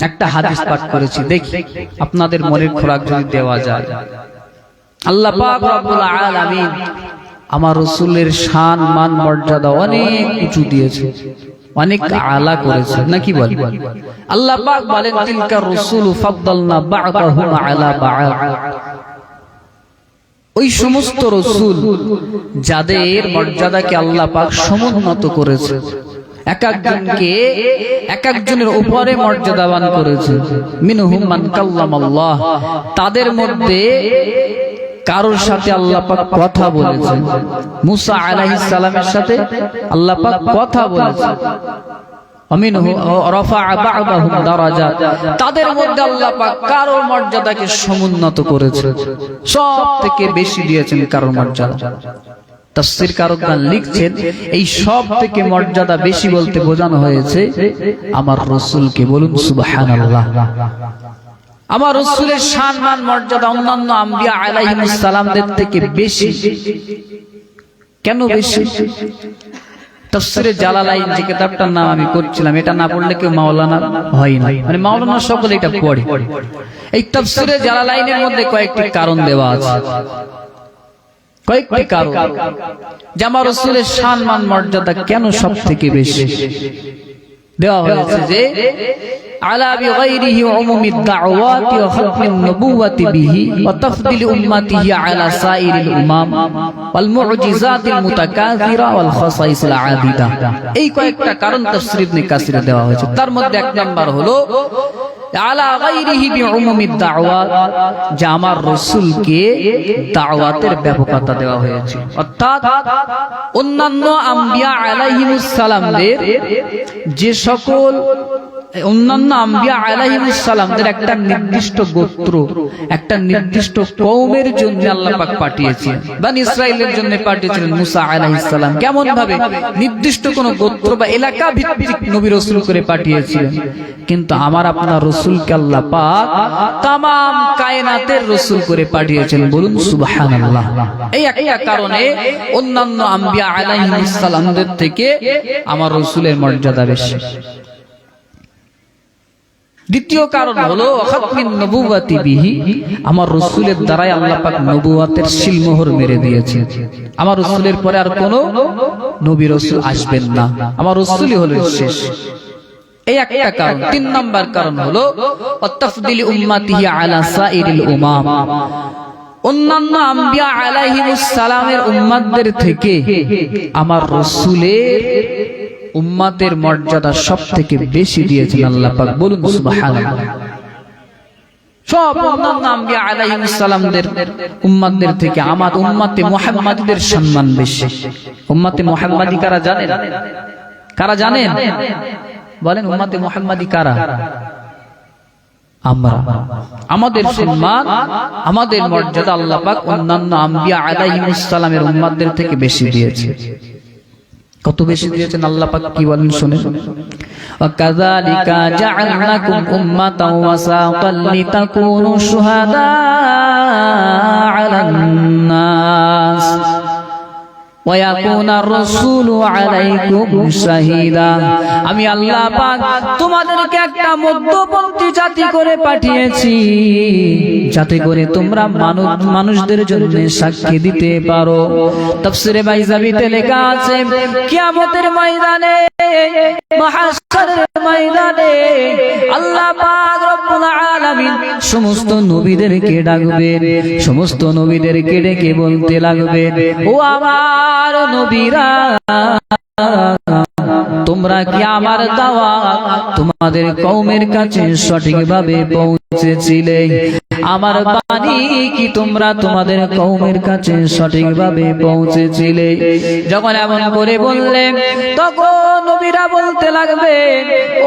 একটা হাদিস পাঠ করেছি। দেখি আপনাদের মনের খোরাক যদি দেওয়া যায়। আল্লাহ পাক রব্বুল আলামিন আমার রাসূলের শান মান মর্যাদা অনেক উঁচু দিয়েছে, অনেক আলা করেছে, নাকি বল? আল্লাহ পাক বলেন তিলকা রাসূলু ফাদ্দালনা বা'দাহুম আলা বা'দ। ওই সমস্ত রাসূল যাদের মর্যাদাকে আল্লাহ পাক সমুন্নত করেছে, এক একজনকে এক একজনের উপরে মর্যাদাবান করেছে। মিনহুম মান কাল্লামাল্লাহ, তাদের মধ্যে কারোর সাথে আল্লাহ পাক কথা বলেছেন। মুসা আলাইহিস সালামের সাথে আল্লাহ পাক কথা বলেছেন। আমিনহু রাফা'a বা'দাহুম দারাজাত, তাদের মধ্যে আল্লাহ পাক কারোর মর্যাদাকে সমুন্নত করেছে, সব থেকে বেশি দিয়েছেন কারোর মর্যাদা। তাফসীর কারকগণ লিখছেন এই সব থেকে মর্যাদা বেশি বলতে বোঝানো হয়েছে আমার রাসূলকে। বলুন সুবহানাল্লাহ। আমার রাসূলের শান মান মর্যাদা অন্যান্য আম্বিয়া আলাইহিস সালামদের থেকে বেশি। কেন বেশি? তাফসীরে জালালাইন যে কিতাবটার নাম আমি করছিলাম, এটা না পড়লে কেউ মাওলানা হয় না, মানে মাওলানা সকলে এটা পড়ে। এই তাফসীরে জালালাইনের মধ্যে কয়েকটি কারণ দেওয়া আছে, কয়েকটি কারণ যে আমার রাসূলের শান মান মর্যাদা কেন সব থেকে বেশি দেওয়া হয়েছে। যে আলা বিগাইরিহি উমুমিদ দাওয়াতি ওয়া খাতমিন নবুওয়াতি বিহি ওয়া তাফদিল উম্মতিহি আলা সাইরিল উমাম ওয়াল মুজিজাতিল মুতাকাসিরা ওয়াল খাসাইসিল আদিদা। এই কয়েকটা কারণ তাফসীর ইবনে কাসিরে দেওয়া হয়েছে। তার মধ্যে এক নাম্বার হলো আলা গায়রিহি বিউমুমিদ দাওয়াত, যে আমার রাসূলকে দাওয়াতের ব্যাপকতা দেওয়া হয়েছে। অর্থাৎ অন্যান্য আম্বিয়া আলাইহিস সালামদের যে সকল অন্যান্য আম্বিয়া আলাইহিস সালামদের একটা নির্দিষ্ট গোত্র, একটা নির্দিষ্ট কওমের জন্য আল্লাহ পাক পাঠিয়েছেন। বনি ইসরাইলের জন্য পাঠিয়েছিলেন মুসা আলাইহিস সালাম। কেমন ভাবে? নির্দিষ্ট কোন গোত্র বা এলাকা ভিত্তিক নবী রাসূল করে পাঠিয়েছিলেন। কিন্তু আমার আপনার রাসূলকে আল্লাহ পাক तमाम কায়নাতের রাসূল করে পাঠিয়েছেন। বলুন সুবহানাল্লাহ। এই একটা কারণে অন্যান্য আম্বিয়া আলাইহিস সালামদের থেকে আমার রাসূলের মর্যাদা বেশি। দ্বিতীয় কারণ হলো খাতমিন নবুওয়াতি বিহি, আমার রাসূলের দ্বারাই আল্লাহ পাক নবুয়তের সিলমোহর মেরে দিয়েছেন। আমার রাসূলের পরে আর কোনো নবী রাসূল আসবেন না, আমার রাসূলই হলেন শেষ। এই একটা কারণ। তিন নাম্বার কারণ হলো তাফদিল উম্মতিহি আলা সাইরিল উমাম, অন্যান্য আম্বিয়া আলাইহিস সালামের উম্মতদের থেকে আমার রাসূলের উম্মতের মর্যাদা সব থেকে বেশি দিয়েছেন আল্লাহ পাক। বলুন সুবহানাল্লাহ। সব অন্যান্য আম্বিয়া আলাইহিস সালামদের উম্মতদের থেকে আমার উম্মতে মুহাম্মাদীদের সম্মান বেশি। উম্মতে মুহাম্মাদী কারা জানেন? কারা জানেন? বলেন উম্মতে মুহাম্মাদী কারা? আমরা। আমাদের সম্মান, আমাদের মর্যাদা আল্লাহ পাক অন্যান্য আম্বিয়া আলাইহিস সালামের উম্মতদের থেকে বেশি দিয়েছে। কত বেশি দিয়েছেন আল্লাহ পাক কি বলেন শুনেন। ওয়াকাযালিকা জাআলনাকুম উম্মাতাও ওয়াসাতাল লিতাকুনু শুহাদা আলান নাস ওয়া ইয়াকুনার রাসূলু আলাইকুম শাহীদা। আমি আল্লাহ পাক তোমাদেরকে একটা মধ্যপন্থী জাতি করে পাঠিয়েছি, যাতে করে তোমরা মানুষদের জন্য সাক্ষী দিতে পারো। তাফসীরে বাইজাবিতে লেখা আছে কিয়ামতের ময়দানে মাহশরের ময়দানে আল্লাহ পাক রব্বুল আলামিন সমস্ত নবীদেরকে ডাকবেন, সমস্ত নবীদেরকে ডেকে বলতে লাগবেন, ও আমার নবীরা, তোমরা কি আমার দাওয়াত তোমাদের কওমের কাছে সঠিকভাবে পৌঁছেছিলে? আমার বাণী কি তোমরা তোমাদের কওমের কাছে সঠিকভাবে পৌঁছেছিলে? যখন এমন করে বললেন তখন নবীরা বলতে লাগবে,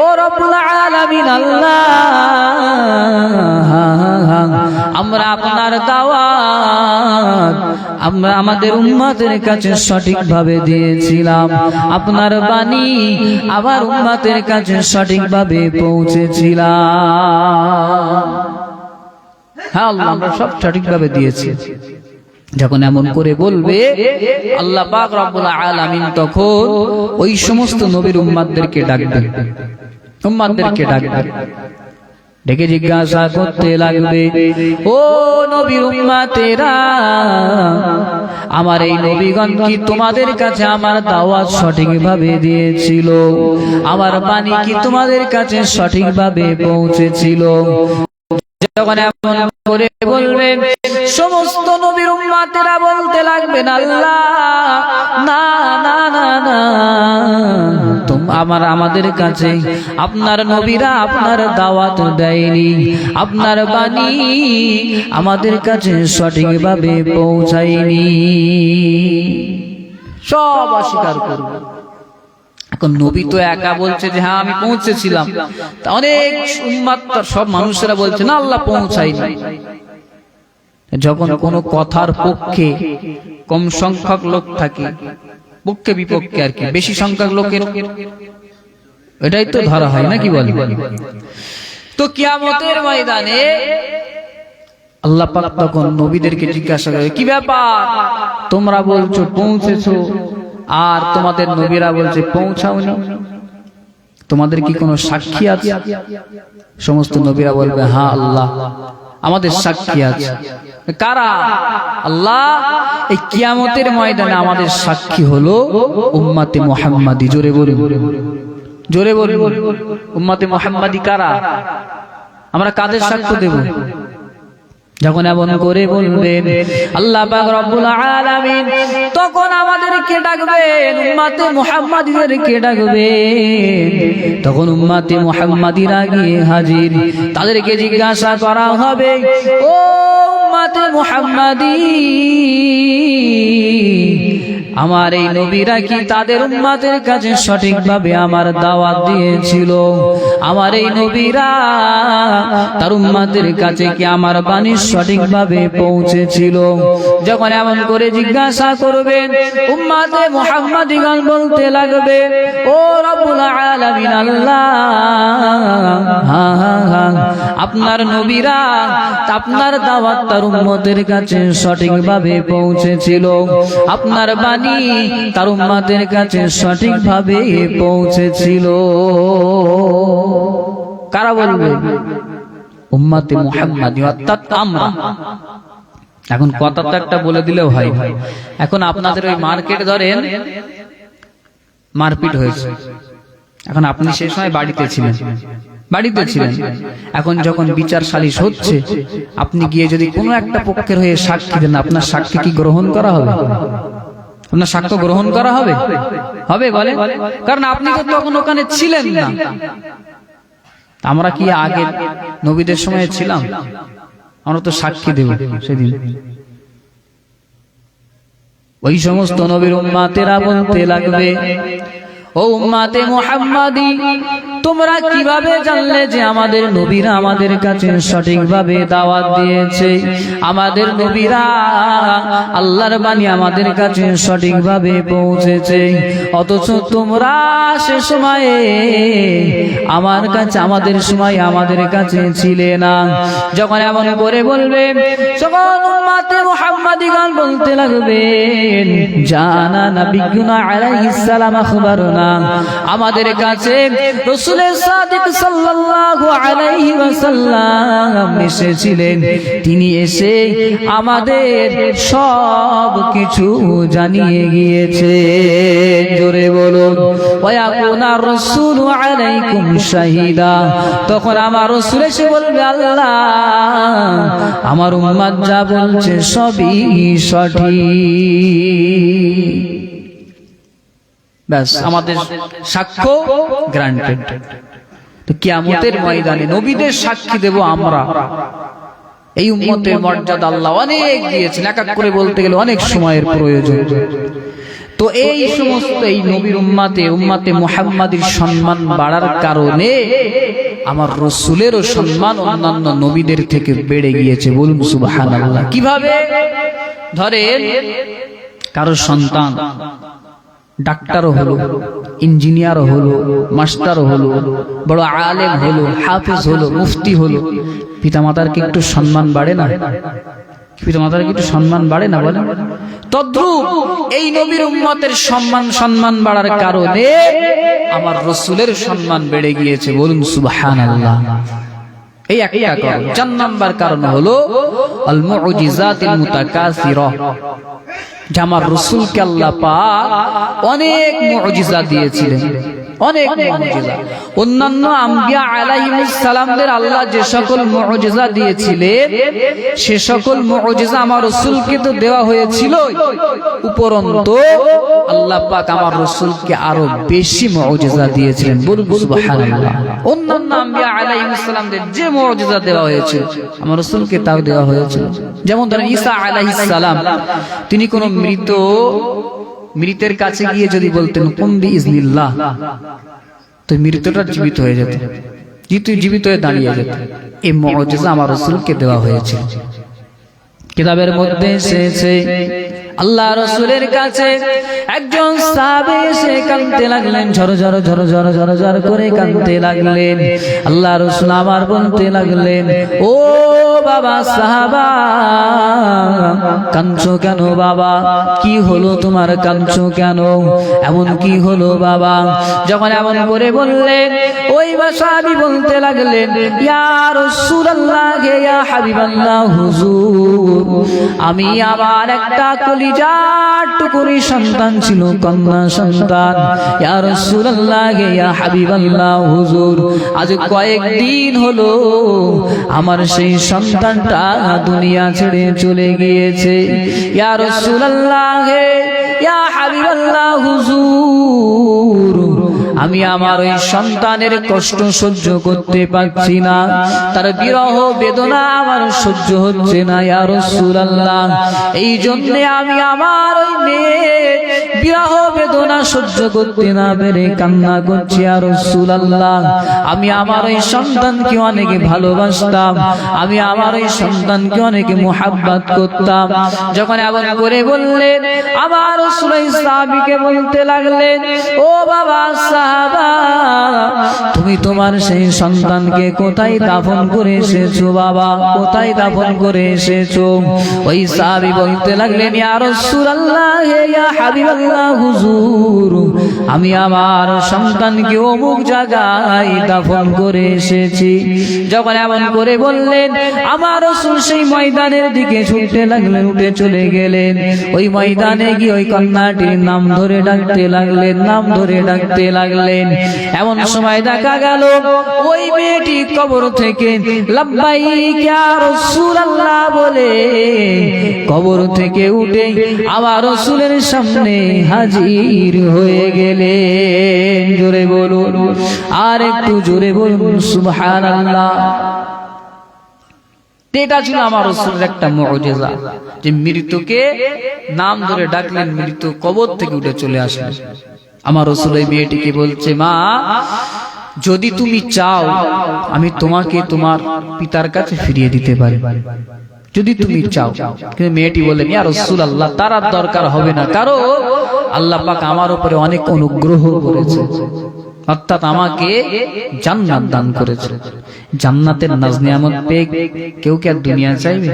ও রব্বুল আলামিন আল্লাহ, আমরা আপনার দাওয়াত আমরা আমাদের উম্মতের কাছে সঠিকভাবে দিয়েছিলাম, আপনার বাণী আবার উম্মতের কাছে সঠিকভাবে পৌঁছেছিলাম। হ্যাঁ আল্লাহ, আমরা সব সঠিকভাবে দিয়েছি। যখন এমন করে বলবে আল্লাহ পাক রব্বুল আলামিন তখন ওই সমস্ত নবীর উম্মতদেরকে ডাকবেন, উম্মতদেরকে ডাকবেন, ডেকে জিজ্ঞাসা করতে লাগবে, ও নবীর উম্মতেরা, আমার এই নবীগণ কি তোমাদের কাছে আমার দাওয়াত সঠিকভাবে দিয়েছিল? আমার বাণী কি তোমাদের কাছে সঠিকভাবে পৌঁছেছিল? যখন এমন করে বলবেন সমস্ত নবীর উম্মতেরা বলতে লাগবেন, আল্লাহ না না না না, আমাদের কাছে আপনার নবীরা আপনার দাওয়াত দেয়নি, আপনার বাণী আমাদের কাছে সঠিকভাবে পৌঁছায়নি, সব অস্বীকার করবে। এখন নবী তো একা বলছে যে হ্যাঁ আমি পৌঁছেছিলাম, তা অনেক উম্মত সব মানুষেরা বলছে না আল্লাহ পৌঁছায়নি। যখন কোনো কথার পক্ষে কম সংখ্যক লোক থাকে, পক্ষে বিপক্ষে আর কি, বেশি সংখ্যক লোকের এটাই তো ধরা হয় না, কি বলে? তো কিয়ামতের ময়দানে আল্লাহ পাক তখন নবীদেরকে জিজ্ঞাসা করে, কি ব্যাপার, তোমরা বলছো পৌঁছেছো আর তোমাদের নবীরা বলছে পৌঁছাওনি, তোমাদের কি কোনো সাক্ষী আছে? সমস্ত নবীরা বলবে, হ্যাঁ আল্লাহ আমাদের সাক্ষী আছে। কারা? আল্লাহ, এই কিয়ামতের ময়দানে আমাদের সাক্ষী হলো উম্মতে মুহাম্মাদি। জোরে বলুন, জোরে বলুন, উম্মতে মুহাম্মাদি কারা? আমরা কাদের সাক্ষ্য দেব? যখন এমন করে বলবেন আল্লাহ পাক রব্বুল আলামিন তখন আমাদেরকে ডাকবেন, উম্মতে মুহাম্মাদীদেরকে ডাকবেন। তখন উম্মতে মুহাম্মাদীরা গিয়ে হাজির, তাদেরকে জিজ্ঞাসা করা হবে, ও উম্মতে মুহাম্মাদী, আমার এই নবীরা কি তাদের উম্মতের কাছে সঠিকভাবে আমার দাওয়াত দিয়েছিল? আমার এই নবীরা তার উম্মতের কাছে কি আমার বাণী সঠিকভাবে পৌঁছেছিল? যখন এমন করে জিজ্ঞাসা করবেন উম্মতে মুহাম্মাদীগণ বলতে লাগবে, ও রব্বুল আলামিন আল্লাহ, আপনার নবীরা আপনার দাওয়াত তার উম্মতের কাছে সঠিকভাবে পৌঁছেছিল, আপনার বাণী তার উম্মতের কাছে সঠিকভাবে পৌঁছেছিল। কারা বলবে? উম্মতে মুহাম্মাদী, অর্থাৎ আমরা। এখন কথা তো একটা বলে দিলেও হয়। এখন আপনাদের ওই মার্কেট ধরেন মারপিট হয়েছে, এখন আপনি সেই সময় বাড়িতে ছিলেন, এখন যখন বিচার সালিশ হচ্ছে, আপনি গিয়ে যদি কোনো একটা পক্ষের হয়ে সাক্ষী দেন, আপনার সাক্ষী কি গ্রহণ করা হবে? আপনার সাক্ষ্য গ্রহণ করা হবে? হবে বলে? কারণ আপনি তো তখন ওখানে ছিলেন না। আমরা কি আগে নবীদের সময় ছিলাম? আমরা তো সাক্ষী দেব সেদিন। ওই সমস্ত নবীর উম্মতেরা বলতে লাগবে, ও উম্মতে মুহাম্মাদী, তোমরা কিভাবে জানলে যে আমাদের নবীরা আমাদের কাছে সঠিকভাবে দাওয়াত দিয়েছে? আমাদের নবীরা আল্লাহর বাণী আমাদের কাছে সঠিকভাবে পৌঁছেছে, অথচ তোমরা সে সময়ে আমার কাছে আমাদের সময় আমাদের কাছে ছিলে না। যখন এমন করে বলবে তখন উম্মতে মুহাম্মাদীগণ বলতে লাগবেন, জানা নবিয়ুনা আলাইহিস সালাম আখবারনা, আমাদের কাছে রাসূলের সাদিক সাল্লাল্লাহু আলাইহি ওয়াসাল্লাম এসেছিলেন, তিনি এসে আমাদের সব কিছু জানিয়ে গিয়েছে। জোরে বলুন, ওয়া ওয়ায়াকুনা রাসূলু আলাইকুম শাহিদা, তখন আমার রাসূল এসে বলবে আল্লাহ আমার উম্মত যা বলছে সবই সঠিক, ব্যাস আমাদের সাক্ষ্য গ্রান্টেড। তো কিয়ামতের ময়দানে নবীদের সাক্ষী দেব আমরা। এই উম্মতের মর্যাদা আল্লাহ অনেক দিয়েছেন, এক এক করে বলতে গেলে অনেক সময়ের প্রয়োজন। তো এই সমস্ত এই নবীর উম্মতে মুহাম্মাদীর সম্মান বাড়ার কারণে আমার রাসূলেরও সম্মান অন্যান্য নবীদের থেকে বেড়ে গিয়েছে। বলুন সুবহানাল্লাহ। কিভাবে? ধরেন কারো সন্তান ডাক্তারও হলো, ইঞ্জিনিয়ারও হলো, মাস্টারও হলো, বড় আলেম হলো, হাফেজ হলো, মুফতি হলো, পিতামাতার কি একটু সম্মান বাড়ে না? পিতামাতার কি একটু সম্মান বাড়ে না বলেন? তদ্রূপ এই নবীর উম্মতের সম্মান বাড়ার কারণে আমার রাসূলের সম্মান বেড়ে গিয়েছে। বলুন সুবহানাল্লাহ। এই একটা কারণ। 4 নাম্বার কারণ হলো আল মুজিজাতিল মুতাকাসিরা, যে আমার রাসূলকে আল্লাহ পাক অনেক মুজিজা দিয়েছিলেন, অনেক মুজিজা। অন্যান্য আম্বিয়া আলাইহিস সালামদের আল্লাহ যে সকল মুজিজা দিয়েছিলেন সে সকল মুজিজা আমার রাসূলকে তো দেওয়া হয়েছিল, উপরন্তু আল্লাহ পাক আমার রাসূলকে আরো বেশি মুজিজা দিয়েছিলেন। বলুন সুবহানাল্লাহ। অন্যান্য আম্বিয়া আলাইহিস সালামদের যে মুজিজা দেওয়া হয়েছিল আমার রাসূলকে তাও দেওয়া হয়েছিল। যেমন ধরেন ঈসা আলাইহিস সালাম, তিনি কোন মৃতের কাছে গিয়ে যদি বলতেন কুম বিইজনিল্লাহ, তো মৃতটা জীবিত হয়ে যেত, জীবিত হয়ে দাঁড়িয়ে যেত। এই মুজিজা আমার রাসূলকে দেওয়া হয়েছে। কিতাবের মধ্যে এসেছে আল্লাহ রাসূলের কাছে একজন সাহাবী এসে কাঁদতে লাগলেন, ঝরঝর করে কাঁদতে লাগলেন। আল্লাহ রাসূল আবার বলতে লাগলেন, ও বাবা সাহাবা, কাঁদছো কেন বাবা? কি হলো তোমার, কাঁদছো কেন? এমন কি হলো বাবা? যখন এমন করে বললেন, ওই সাহাবী বলতে লাগলেন, ইয়া রাসূলুল্লাহ, ইয়া হাবিবাল্লাহ, হুজুর, আমি আমার একটা কলিজার টুকরি সন্তান ছিল, কন্যা সন্তান। ইয়া রাসূলুল্লাহ, ইয়া হাবিবাল্লাহ, হুজুর, আজ কয়েকদিন হলো আমার সেই সন্তানটা দুনিয়া ছেড়ে চলে গিয়েছে। ইয়া রাসূলুল্লাহ, ইয়া হাবিবাল্লাহ, হুজুর, আমি আমার ওই সন্তানের কষ্ট সহ্য করতে পারছি না, তার বিরহ বেদনা আমার সহ্য হচ্ছে না। ইয়া রাসূলুল্লাহ, এই জন্য আমি আমার ওই মেয়ের বিরহ বেদনা সহ্য করতে না পেরে কান্না করছি। ইয়া রাসূলুল্লাহ, আমি আমার ওই সন্তানকে অনেক ভালোবাসতাম, আমি আমার ওই সন্তানকে অনেক মুহাব্বত করতাম। যখন এমন করে বললেন, আমার রাসূল সাহাবীকে বলতে লাগলেন, ও বাবা সাহাবা, তুমি তোমার সেই সন্তানকে কোথায় দাফন করে এসেছো বাবা, কোথায় দাফন করে এসেছো? ওই সাহাবী বলতে লাগলেন, ইয়া রাসূলুল্লাহ, ইয়া হাবিবাল্লাহ, হুজুর, আমি আমার সন্তানকে অমুক জায়গায় দাফন করে এসেছি। যখন এমন করে বললেন, আমার রাসূল সেই ময়দানের দিকে ছুটতে লাগলেন, উঠে চলে গেলেন। ওই ময়দানে গিয়ে ওই কন্যাটির নাম ধরে ডাকতে লাগলেন, নাম ধরে ডাকতে লাগলেন। এমন সময় দেখা গেল ওই মেয়েটি কবর থেকে লাব্বাইক ইয়া রাসূলুল্লাহ বলে কবর থেকে উঠে আমার রাসূলের সামনে হাজির হয়ে গেলেন। জোরে বলুন, আর একটু জোরে বলুন সুবহানাল্লাহ। এটা ছিল আমার রাসূলের একটা মুজিজা, যে মৃত্যুকে নাম ধরে ডাকলেন, মৃত্যু কবর থেকে উঠে চলে আসলেন। আমার রাসূল এই মেয়েটিকে বলছে, মা, যদি তুমি চাও আমি তোমাকে তোমার পিতার কাছে ফিরিয়ে দিতে পারি, যদি তুমি চাও। কিন্তু মেয়েটি বললেন, ইয়া রাসূলুল্লাহ, তার আর দরকার হবে না, কারণ আল্লাহ পাক আমার উপরে অনেক অনুগ্রহ করেছে, অর্থাৎ আমাকে জান্নাত দান করেছে। জান্নাতের নাজ নিয়ামত পেয়ে কেউ কি আর দুনিয়া চাইবে?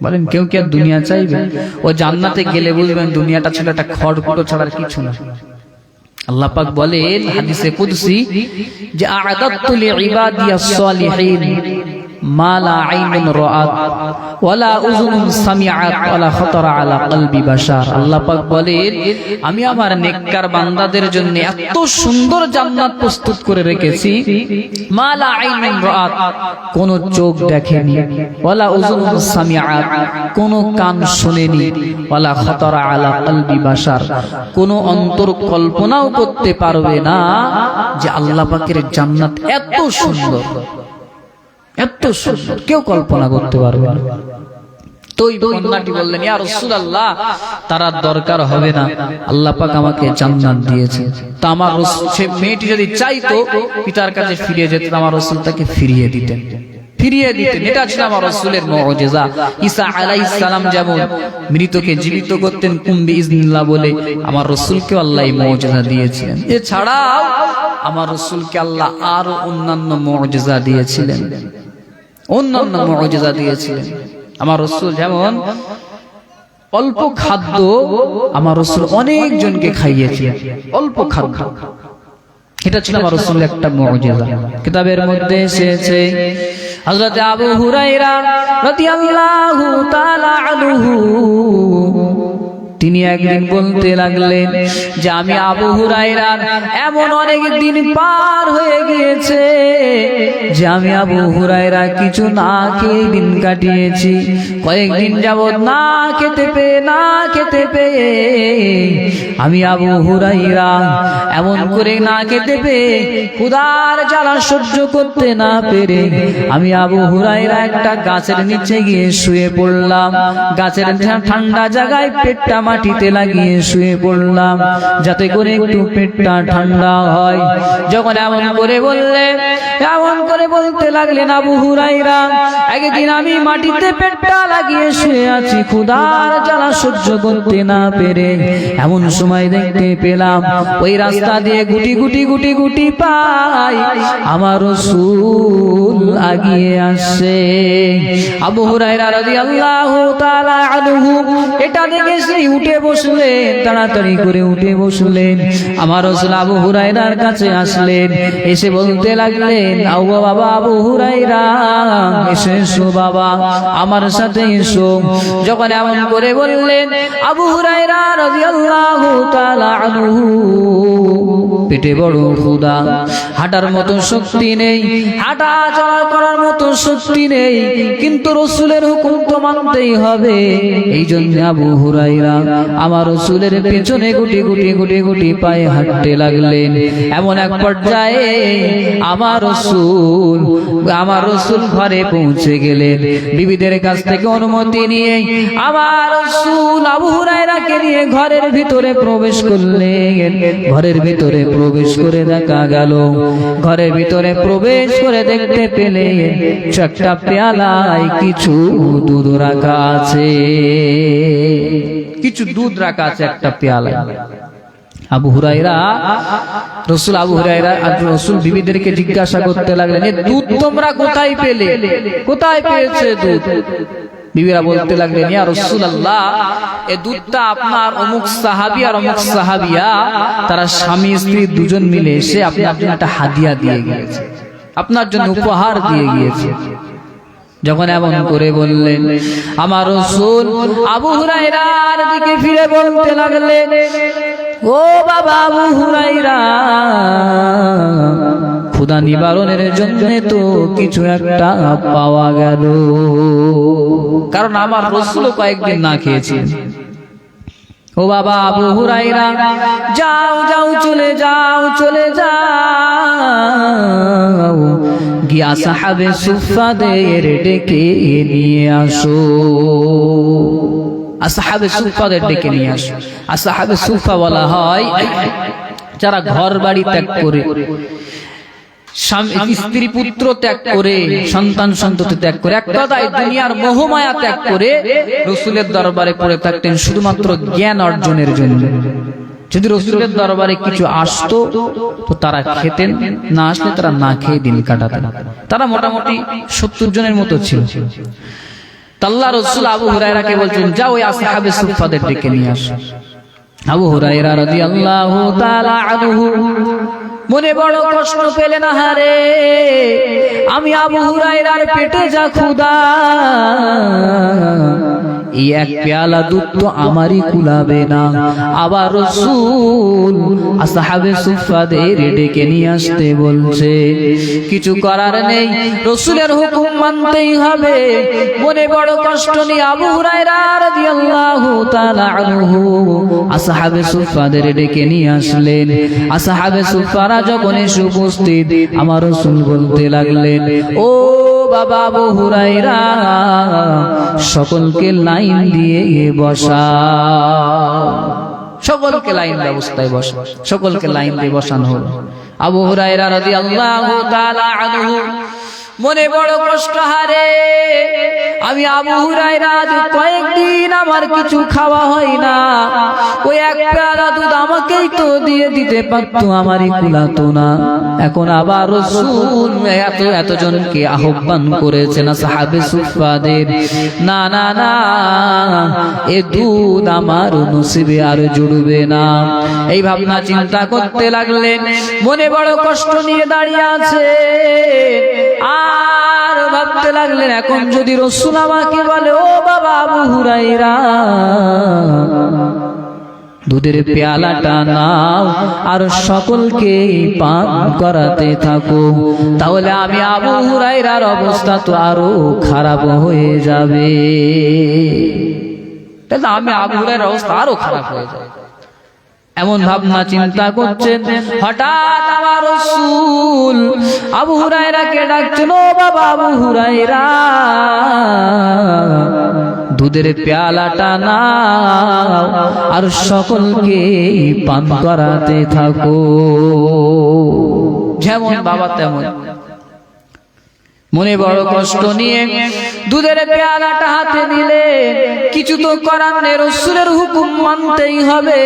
বলেন, কেউ কি আর দুনিয়া চাইবে? ও জান্নাতে গেলে বুঝবেন দুনিয়াটা ছিল একটা খড়কুটো ছাড়া কিছু না। আল্লাহ পাক বলেন হাদিসে কুদসি, যে আ'দাতু লিইবাদিয়াস সালিহিন মা লা আইনুন রাআত ওয়ালা উযুনুন সামিআত ওয়ালা খাতারা আলা কলবি বাশার। আল্লাহ পাক বলেন, আমি আমার নেককার বান্দাদের জন্য এত সুন্দর জান্নাত প্রস্তুত করে রেখেছি, মা লা আইনুন রাআত, কোন চোখ দেখেনি, ওয়ালা উযুনুন সামিআত, কোন কান শুনেনি, ওয়ালা খাতারা আলা কলবি বাশার, কোন অন্তর কল্পনাও করতে পারবে না যে আল্লাহ পাকের জান্নাত এত সুন্দর, এত সুন্দর, কেউ কল্পনা করতে পারবে না। তো ওই কন্যাটি বললেন, ইয়া রাসূলুল্লাহ, তার দরকার হবে না, আল্লাহ পাক আমাকে জান্নাত দিয়েছে। তা আমার সে মেয়েটি যদি চাইতো পিতার কাছে ফিরে যেত, আমার রাসূল তাকে ফিরিয়ে দিতেন। এটা ছিল আমার রাসূলের মুজিজা। ঈসা আলাইহিস সালাম যেমন মৃতকে জীবিত করতেন কুম্বি ইজনিল্লাহ বলে, আমার রাসূলকে আল্লাহ এই মুজিজা দিয়েছিলেন। এছাড়াও আমার রাসূলকে আল্লাহ আরো অন্যান্য মুজিজা দিয়েছিলেন, আমার রাসূল যেমন অল্প খাদ্য আমার রাসূল অনেক জনকে খাইয়েছিলেন, অল্প খাদ্য। এটা ছিল আমার রাসূলের একটা মুজিজা। কিতাবের মধ্যে এসেছে হযরত আবু হুরায়রা রাদিয়াল্লাহু তাআলা আনহু, তিনি একদিন বলতে লাগলেন যে আমি আবু হুরায়রার এমন অনেক দিন পার হয়ে গিয়েছে যে আমি আবু হুরায়রা কিছু না খেয়ে দিন কাটিয়েছি। কয়েকদিন যাবত না খেতে পেয়ে আমি আবু হুরায়রা এমন করে না খেতে পেয়ে ক্ষুধার জ্বালা সহ্য করতে না পেরে আমি আবু হুরায়রা একটা গাছের নিচে গিয়ে শুয়ে পড়লাম। গাছের ঠান্ডা জায়গায় পেটটা মাটিতে লাগিয়ে শুয়ে পড়লাম যাতে করে একটু পেটটা ঠান্ডা হয়। যখন এমন করে বলতে লাগলেন আবু হুরায়রা, একদিন আমি মাটিতে পেটটা লাগিয়ে শুয়ে আছি ক্ষুধার জ্বালা সহ্য করতে না পেরে, এমন সময় দেখতে পেলাম ওই রাস্তা দিয়ে গুটি পাই আমার রাসূল আগিয়ে আসে। আবু হুরায়রা রাদিয়াল্লাহু তাআলা আনহু এটা দেখে সেই উঠে বসলেন, তাড়াতাড়ি করে উঠে বসলেন। আমার রাসূল আবু হুরায়রার কাছে আসলেন, এসে বলতে লাগলেন, আও বাবা আবু হুরায়রা, এসো বাবা আমার সাথে এসো। যখন এমন করে বললেন, আবু হুরায়রা রাদিয়াল্লাহু তাআলা আনহু পেটে বড় ক্ষুধা, হাঁটার মতো শক্তি নেই, হাঁটা চলা করার মতো শক্তি নেই, কিন্তু রাসূলের হুকুম তো মানতেই হবে। এই জন্য আবু হুরায়রা আমার রাসূলের পেছনে গুটি পায়ে হাঁটতে লাগলেন। এমন এক পর্যায়ে আমার রাসূল ঘরে পৌঁছে গেলেন। বিবিদের কাছ থেকে অনুমতি নিয়ে আমার রাসূল আবু হুরায়রাকে নিয়ে ঘরের ভিতরে প্রবেশ করলেন। ঘরের ভিতরে প্রবেশ করে দেখা গেল, ঘরের ভিতরে প্রবেশ করে দেখতে পেলেন একটা পেয়ালায় কিছু দুধ রাখা আছে, একটা পেয়ালায়। আবু হুরায়রা রাসূল বিবিদেরকে জিজ্ঞাসা করতে লাগলেন, এই দুধ তোমরা কোথায় পেয়েছে দুধ? বিবিরা বলতে লাগলেন, ইয়া রাসূলুল্লাহ, এই দুধটা আপনার অমুক সাহাবী আর অমুক সাহাবিয়া তারা স্বামী স্ত্রী দুজন মিলে এসে আপনার জন্য একটা হাদিয়া দিয়ে গিয়েছে, আপনার জন্য উপহার দিয়ে গিয়েছে। যখন এমন করে বললেন, আমার রাসূল আবু হুরায়রার দিকে ফিরে বলতে লাগলেন, ও বাবা আবু হুরায়রা, ক্ষুধা নিবারণের জন্য তো কিছু একটা পাওয়া গেল, কারণ আমার রাসূল কয়েকদিন না খেয়েছেন। ও বাবা আবু হুরায়রা, যাও চলে যাও, গিয়া সাহাবে সুফাদের ডেকে নিয়ে আসো। আসহাবে সুফাদের ডেকে নিয়ে আসো। আসহাবে সুফা বলা হয় যারা ঘর বাড়ি ত্যাগ করে, স্ত্রী পুত্র ত্যাগ করে, সন্তান সন্ততি ত্যাগ করে, এক কথায় দুনিয়ার মোহমায়া ত্যাগ করে রাসূলের দরবারে পড়ে থাকতেন শুধুমাত্র জ্ঞান অর্জনের জন্য। যদি রাসূলের দরবারে কিছু আসতো তো তারা খেতেন, না আসলে তারা না খেয়ে দিন কাটাতেন। তারা মোটামুটি 70 জনের মতো ছিল। আল্লাহ রাসূল আবু হুরায়রাকে বলছেন, যাও ওই আসহাবে সুফাদের ডেকে নিয়ে আসো। আবু হুরায়রা রাদিয়াল্লাহু তাআলা আনহু মনে বড় কষ্ট পেলেন, আহারে আমি আবু হুরায়রার পেটে যা ক্ষুধা, এই এক পেয়ালা দুধ তো আমারই কুলাবে না। আবার রাসূল আসহাবে সুফফাদের ডেকে নিয়ে আসতে বলছে, কিছু করার নেই, রাসূলের হুকুম মানতেই হবে। মনে বড় কষ্ট নিয়ে আবু হুরায়রা রাদিয়াল্লাহু তাআলা আনহু আসহাবে সুফফাদের ডেকে নিয়ে আসলেন। আসহাবে সুফফারা যখন এসে উপস্থিত, আমার রাসূল বলতে লাগলেন, ও বাবা আবু হুরায়রা, সকলকে লাইন দিয়ে বসা, সকলকে লাইন ব্যবস্থায় বসা, সকলকে লাইন দিয়ে বসানো হলো। আবু হুরায়রা রাদিয়াল্লাহু তাআলা আনহু মনে বড় কষ্ট, হারে আমি আবু হুরায়রা কয়েকদিন আমার কিছু খাওয়া হয় না, ওই এক পেয়ালা দুধ আমাকেই তো দিয়ে দিতে পারতো, আমারই কুলাতো না। এখন আবার রাসূল এতজনকে আহ্বান করেছেন সাহাবে সুফফাদের, না না না, এ দুধ আমার নসিবে আর জুড়বে না। এই ভাবনা চিন্তা করতে লাগলেন, মনে বড় কষ্ট নিয়ে দাঁড়িয়ে আছে, আর ভাবতে লাগলেন, এখন যদি রাসূল আমাকে বলে, ও বাবা আবু হুরায়রা, দুধের পেয়ালাটা নাও আর সকলকে পান করাতে থাকো, তাহলে আমি আবু হুরায়রার অবস্থা তো আরো খারাপ হয়ে যাবে, তাহলে আমি আবু হুরায়রার অবস্থা আরো খারাপ হয়ে যাবে। এমন ভাবনা চিন্তা করছেন, হঠাৎ আমার রাসূল আবু হুরায়রাকে ডাকছেন, ও বাবা আবু হুরায়রা, দুধের পেয়ালাটা নাও আর সকলকে পান করাতে থাকো। যেমন বাবা তেমন মনে বড় কষ্ট নিয়ে দুধের পেয়ালাটা হাতে নিলেন, কিছু তো করার নেই, রাসূলের হুকুম মানতেই হবে।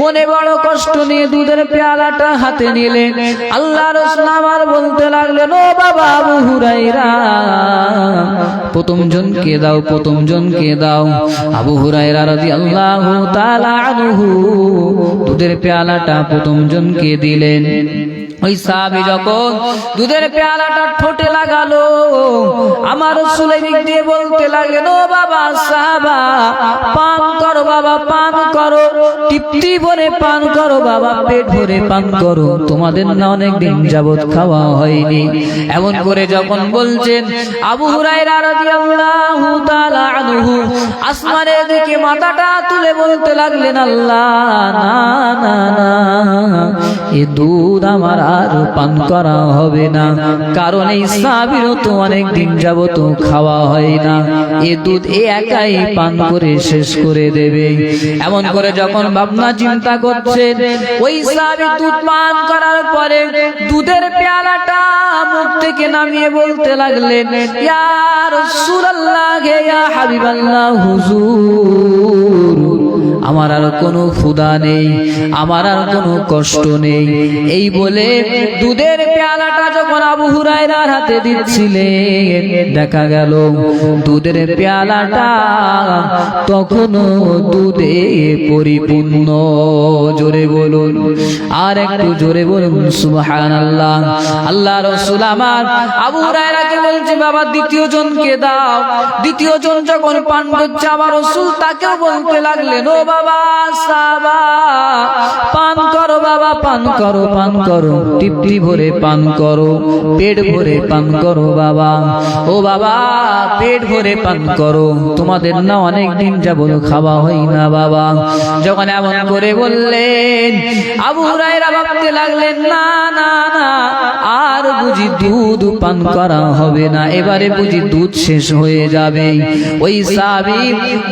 মনে বড় কষ্ট নিয়ে দুধের পেয়ালাটা হাতে নিলেন, আল্লাহর রাসূল আমার বলতে লাগলেন, ও বাবা আবু হুরায়রা, প্রথম জনকে দাও, প্রথম জনকে দাও। আবু হুরায়রা রাদিয়াল্লাহু তাআলা আনহু দুধের পেয়ালাটা প্রথম জনকে দিলেন। ওই সাহাবী যখন দুধের পেয়ালাটা ঠোঁটে লাগালো, আমার রাসূল এদিক দিয়ে বলতে লাগলেন, ও বাবা সাহাবা, পান করো বাবা, পান করো, তৃপ্তি ভরে পান করো বাবা, পেট ভরে পান করো, তোমাদের না অনেক দিন যাবত খাওয়া হয়নি। এমন করে যখন বলছেন, আবু হুরায়রা রাদিয়াল্লাহু তাআলা আনহু আসমানের দিকে মাথাটা তুলে বলতে লাগলেন, আল্লাহ, না না না, এ দুধ আমার আর পান করা হবে না, কারণ এই সাহাবীর তো অনেক দিন যাবত খাওয়া হয় না, এ দুধ এ একাই পান করে শেষ করে দেবে। এমন করে যখন ভাবনা চিন্তা করছেন, ওই সাহাবী দুধ পান করার পরে দুধের পেয়ালাটা মুখ থেকে নামিয়ে বলতে লাগলেন, ইয়া রাসূলুল্লাহ, ইয়া হাবিবাল্লাহ, হুজুর, আমার আর কোনো ক্ষুধা নেই, আমার আর কোনো কষ্ট নেই। এই বলে দুধের পেয়ালাটা যখন আবু হুরায়রার হাতে দিচ্ছিলেন, দেখা গেল দুধের পেয়ালাটা তখনও দুধে পরিপূর্ণ। জোরে বলুন, আর একটু জোরে বলুন সুবহানাল্লাহ। আল্লাহ রাসূল আমার আবু হুরায়রাকে বলছে, বাবা দ্বিতীয় জনকে দাও। দ্বিতীয় জন যখন পান করছে, আমার রাসূল তাকেও বলতে লাগলেন, ও বাবা সাহাবা, পান করো বাবা, পান করো, পান করো, তৃপ্তি ভরে পান করো, পেট ভরে পান করো বাবা, ও বাবা পেট ভরে পান করো, তোমাদের না অনেক দিন যাবত খাওয়া হয় না বাবা। যখন এমন করে বললেন, আবু হুরায়রা ভাবতে লাগলেন, না না না, আর বুঝি দুধ পান করা হবে না, এবারে বুঝি দুধ শেষ হয়ে যাবে। ওই সাহাবী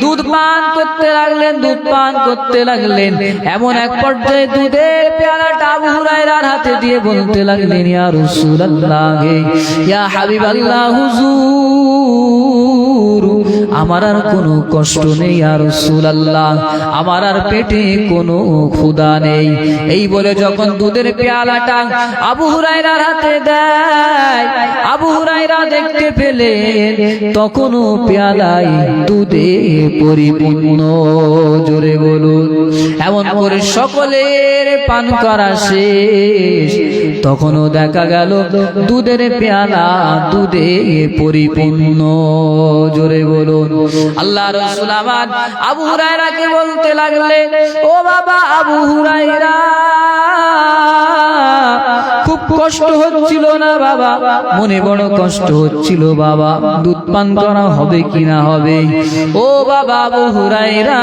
দুধ পান করতে লাগলেন, দুধ পান করতে লাগলেন। এমন এক পর্যায়ে দুধের পেয়ালাটা আবু হুরায়রার হাতে দিয়ে বলতে লাগলেন, ইয়া রাসূলুল্লাহ, ইয়া হাবিবাল্লাহ, হুজুর, আমার আর কোনো কষ্ট নেই ইয়া রাসূলুল্লাহ, আমার আর পেটে কোনো ক্ষুধা নেই। এই বলে যখন দুধের পেয়ালাটা আবু হুরায়রার হাতে দেয়, আবু হুরায়রা দেখতে পেলেন তখনও পেয়ালায় দুধে পরিপূর্ণ। জোরে বলুন। এমন করে সকলের পান করা শেষ, তখনও দেখা গেল দুধের পেয়ালা দুধে পরিপূর্ণ। জোরে বলুন। আল্লাহ রাসূল আমার আবু হুরায়রাকে বলতে লাগলেন, ও বাবা আবু হুরায়রা, খুব কষ্ট হচ্ছিল না বাবা? মনে বড় কষ্ট হচ্ছিল বাবা, দুধ পান করা হবে কি না হবে? ও বাবা আবু হুরায়রা,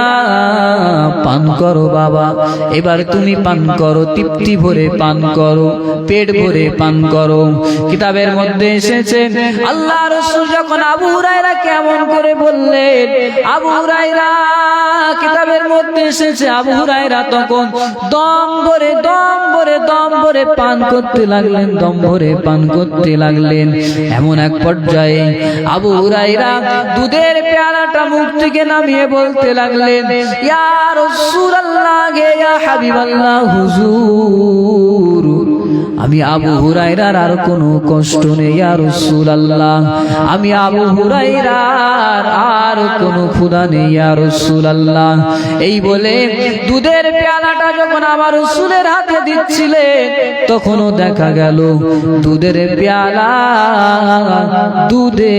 পান করো বাবা, এবার তুমি পান করো, তৃপ্তি ভরে পান করো, পেট ভরে পান করো। কিতাবের মধ্যে এসেছে আল্লাহ রাসূল যখন আবু হুরায়রা কেমন করে বললেন, আবু হুরায়রা, কিতাবের মধ্যে এসেছে আবু হুরায়রা তখন দম ভরে দম ভরে দম ভরে পান করতে লাগলেন, দম ভরে পান করতে লাগলেন। এমন এক পর্যায়ে আবু হুরায়রা দুধের পেয়ালাটা মুখ থেকে নামিয়ে বলতে লাগলেন, ইয়া রাসূলুল্লাহ, ইয়া হাবিবাল্লাহ, হুজুর, আমি আবু হুরায়রার আর কোনো কষ্ট নেই ইয়া রাসূলুল্লাহ, আমি আবু হুরায়রার আর কোনো ক্ষুধা নেই ইয়া রাসূলুল্লাহ। এই বলে দুধের পেয়ালাটা যখন আমার রাসূলের হাতে দিচ্ছিলেন তখনও দেখা গেল দুধের পেয়ালা দুধে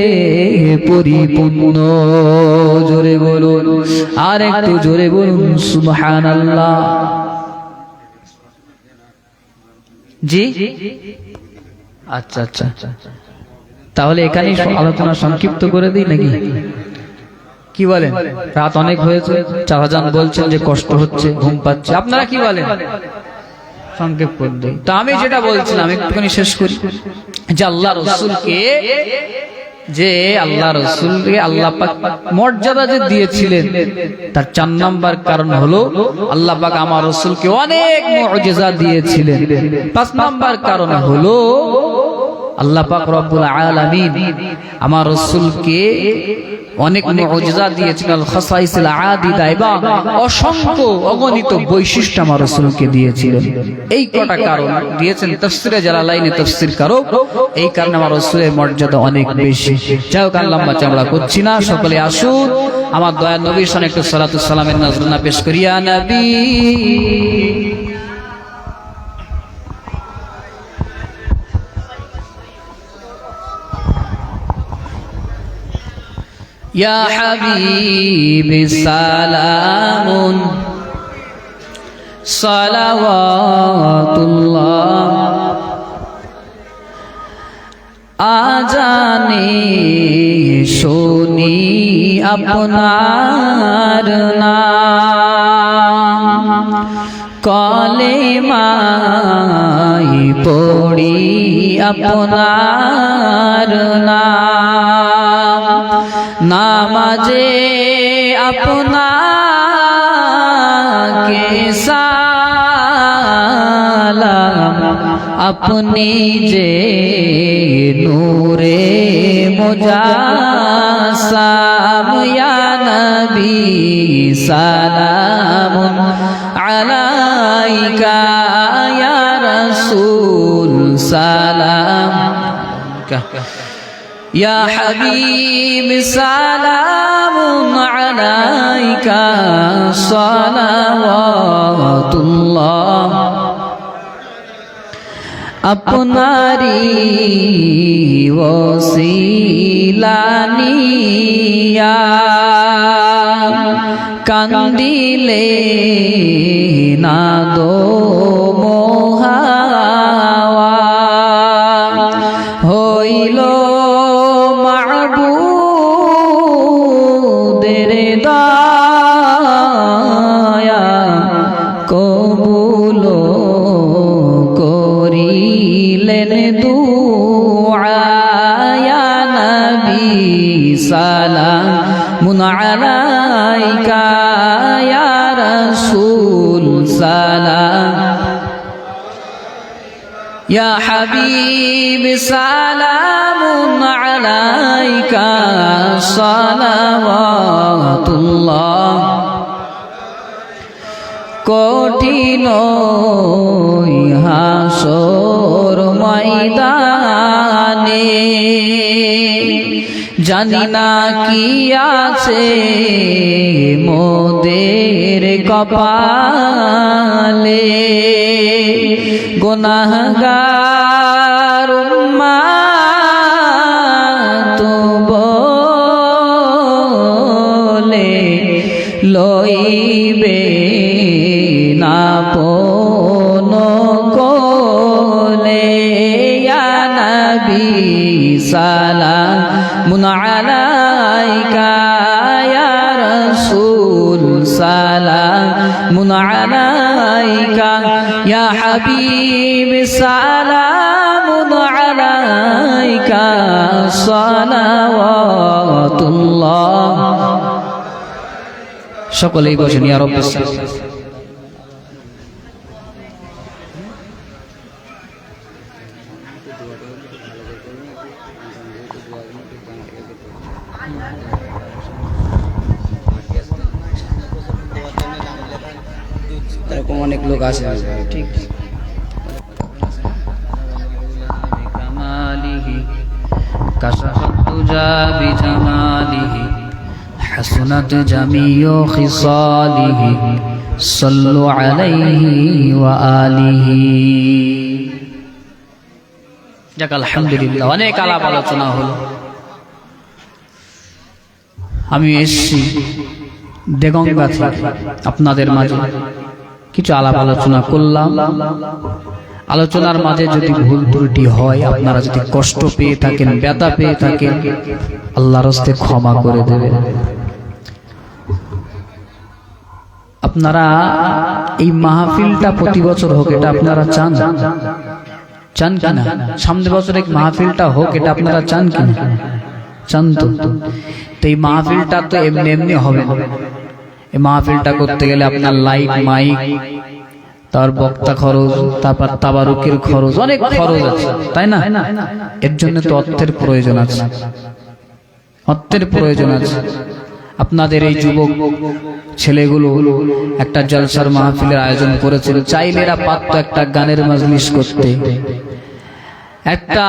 পরিপূর্ণ। জোরে বলুন, আর একটু জোরে বলুন সুবহানাল্লাহ। জি, আচ্ছা আচ্ছা, তাহলে এখানেই আলোচনা সংক্ষিপ্ত করে দিই নাকি কি বলেন? রাত অনেক হয়েছে, চাচাজান বলছেন যে কষ্ট হচ্ছে, ঘুম পাচ্ছে, আপনারা কি বলেন? সংক্ষেপ করে দিই। তো আমি যেটা বলছিলাম একটুখানি শেষ করি, যে আল্লাহ রাসূলকে আল্লাহ পাক মর্যাদা যে দিয়েছিলেন তার 4 নাম্বার কারণ হলো আল্লাহ পাক আমার রাসূলকে অনেক মুআজিজা দিয়েছিলেন। 5 নাম্বার কারণ হলো আল্লাহ পাক রব্বুল আলামিন আমার রাসূলকে অনেক মুআজিজা দিয়েছিলেন, আল খাসাইসুল আদিদা, এবং অসংখ্য অগণিত বৈশিষ্ট্য আমার রাসূলকে দিয়েছিলেন। এই কটা কারণ দিয়েছেন তাফসীরে জালালাইনে তাফসীরকারক, এই কারণে আমার রাসূলের মর্যাদা অনেক বেশি। যাই হোক, লম্বা চওড়া করছি না, সকলে আসুন আমার দয়ার নবীর সামনে একটু সালাতু সালামের নজরানা পেশ করিয়া নবী। ইয়া হাবিবি সালামুন সালাওয়াতুল্লাহ আজানে শুনি আপনার নাম, কলেমায় পড়ি আপনার নাম, নামাজে আপনাকে সালাম, আপনি যে নূরে মুজাসসাম, ইয়া নবী সালামুন আলাইকা, ইয়া রাসূল সালাম, ইয়া হাবিব সালামুন আলাইকা সালাওয়াতুল্লাহ। আপনারি ওসিলা নিয়া কান্দিলে না দো মোহাওয়া, হইল মাবুদের দয়া কবুল করিলেন দুআ, ইয়া নবী সালামুন আলাইকা, ইয়া রাসূল সালাম, ইয়া হাবিব সালামুন আলাইকা সালাওয়াতুল্লাহ কঠিন হাসর ময়দানে জানি না কি আছে মোদের কপালে গুনাহগার উম্মাত বলে লইবে না পোন কোলে ইয়া নবী সালামুন আলাইকা ইয়া রাসূল সালামুন আলাইকা ইয়া হাবিব সালামুন আলাইকা সালাওয়াতুল্লাহ। সকলেই বসেন ইয়া রাব্বি এরকম অনেক লোক আছে ঠিক কামালিহি কাশাফাত তুজা বিজামালিহি হাসনাত জামিউ খিসালিহি সাল্লু আলাইহি ওয়া আলিহি। যাক আলহামদুলিল্লাহ, অনেক আলাপ আলোচনা হলো। আমি এসেছি দেগঙ্গা থেকে আপনাদের মাঝে কিছু আলাপ আলোচনা করলাম। আলোচনার মাঝে যদি ভুল ত্রুটি হয়, আপনারা যদি কষ্ট পেয়ে থাকেন, ব্যথা পেয়ে থাকেন, আল্লাহর হস্তে ক্ষমা করে দেবেন। আপনারা এই মাহফিলটা প্রতি বছর হোক, এটা আপনারা চান চান কিনা? সামনে বছর এই মাহফিলটা হোক, এটা আপনারা চান কিনা? চান তো। এই মাহফিলটা তো এমনি এমনি হবে না। এই মাহফিলটা করতে গেলে আপনার লাইট, মাইক, তার বক্তা খরচ, তারপর তাবারুকের খরচ, অনেক খরচ আছে, তাই না? এর জন্য তো অর্থের প্রয়োজন আছে, অর্থের প্রয়োজন আছে। আপনাদের এই যুবক ছেলেগুলো একটা জলসার মাহফিলের আয়োজন করেছিল, চাইলে এরা পারত একটা গানের মাজলিস করতে, একটা